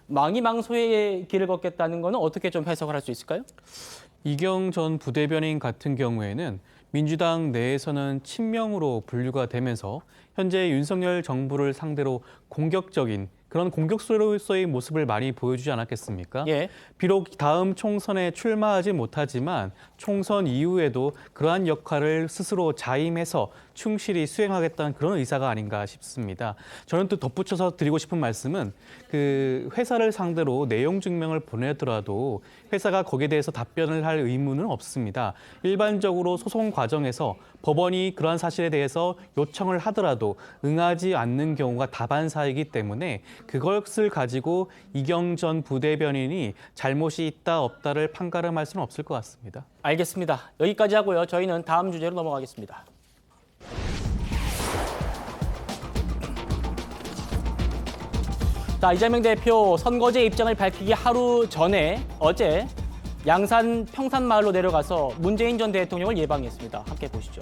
망이 망소의 길을 걷겠다는 거는 어떻게 좀 해석을 할 수 있을까요? 이경 전 부대변인 같은 경우에는 민주당 내에서는 친명으로 분류가 되면서 현재 윤석열 정부를 상대로 공격적인 그런 공격수로서의 모습을 많이 보여주지 않았겠습니까? 예. 비록 다음 총선에 출마하지 못하지만 총선 이후에도 그러한 역할을 스스로 자임해서 충실히 수행하겠다는 그런 의사가 아닌가 싶습니다. 저는 또 덧붙여서 드리고 싶은 말씀은 그 회사를 상대로 내용 증명을 보내더라도 회사가 거기에 대해서 답변을 할 의무는 없습니다. 일반적으로 소송 과정에서 법원이 그러한 사실에 대해서 요청을 하더라도 응하지 않는 경우가 다반사이기 때문에 그것을 가지고 이경 전 부대변인이 잘못이 있다 없다를 판가름할 수는 없을 것 같습니다. 알겠습니다. 여기까지 하고요. 저희는 다음 주제로 넘어가겠습니다. 자, 이재명 대표 선거제 입장을 밝히기 하루 전에 어제 양산 평산마을로 내려가서 문재인 전 대통령을 예방했습니다. 함께 보시죠.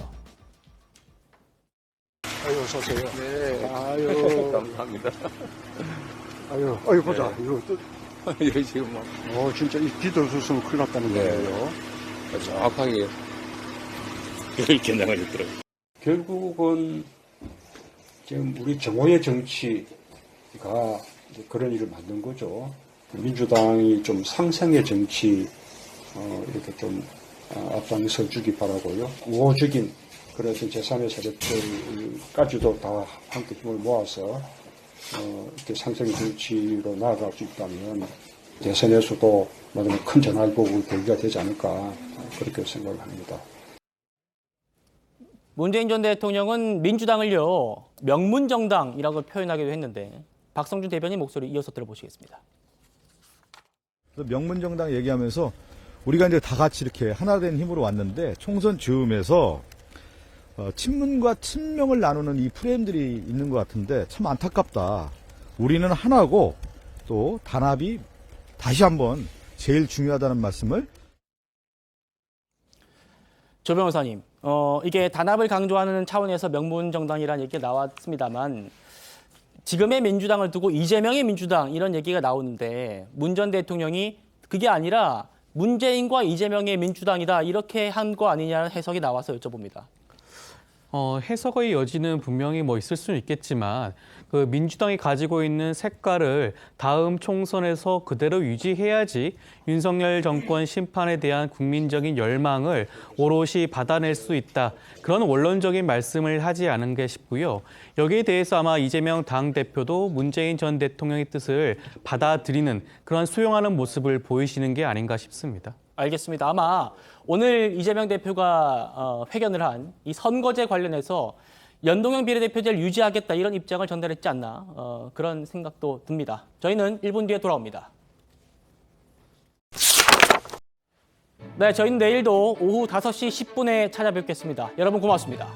아유, 어서 오세요. 네. 아유. 감사합니다. 아유, 보자. 네. 이거 또. 이거 지금 막. 진짜 이 비도 없으면 큰일 났다는 거예요. 정확하게 그걸 겨냥하셨더라고요. 결국은 지금 우리 정오의 정치가 그런 일을 만든 거죠. 민주당이 좀 상생의 정치, 이렇게 좀 앞장서 주기 바라고요. 우호적인 그래서 제3의 세력들까지도 다 함께 힘을 모아서 이렇게 상생 정치로 나아갈 수 있다면 대선에서도 큰 전화위복을 계기가 되지 않을까 그렇게 생각을 합니다. 문재인 전 대통령은 민주당을요 명문정당이라고 표현하기도 했는데 박성준 대변인 목소리 이어서 들어보시겠습니다. 명문정당 얘기하면서 우리가 이제 다 같이 이렇게 하나 된 힘으로 왔는데 총선 즈음에서 친문과 친명을 나누는 이 프레임들이 있는 것 같은데 참 안타깝다. 우리는 하나고 또 단합이 다시 한번 제일 중요하다는 말씀을. 조 변호사님, 이게 단합을 강조하는 차원에서 명문정당이라는 얘기가 나왔습니다만 지금의 민주당을 두고 이재명의 민주당 이런 얘기가 나오는데 문 전 대통령이 그게 아니라 문재인과 이재명의 민주당이다 이렇게 한 거 아니냐는 해석이 나와서 여쭤봅니다. 해석의 여지는 분명히 있을 수는 있겠지만 그 민주당이 가지고 있는 색깔을 다음 총선에서 그대로 유지해야지 윤석열 정권 심판에 대한 국민적인 열망을 오롯이 받아낼 수 있다. 그런 원론적인 말씀을 하지 않은 게 싶고요. 여기에 대해서 아마 이재명 당대표도 문재인 전 대통령의 뜻을 받아들이는 그런 수용하는 모습을 보이시는 게 아닌가 싶습니다. 알겠습니다. 아마 오늘 이재명 대표가 회견을 한 이 선거제 관련해서 연동형 비례대표제를 유지하겠다 이런 입장을 전달했지 않나 그런 생각도 듭니다. 저희는 1분 뒤에 돌아옵니다. 네, 저희는 내일도 오후 5시 10분에 찾아뵙겠습니다. 여러분 고맙습니다.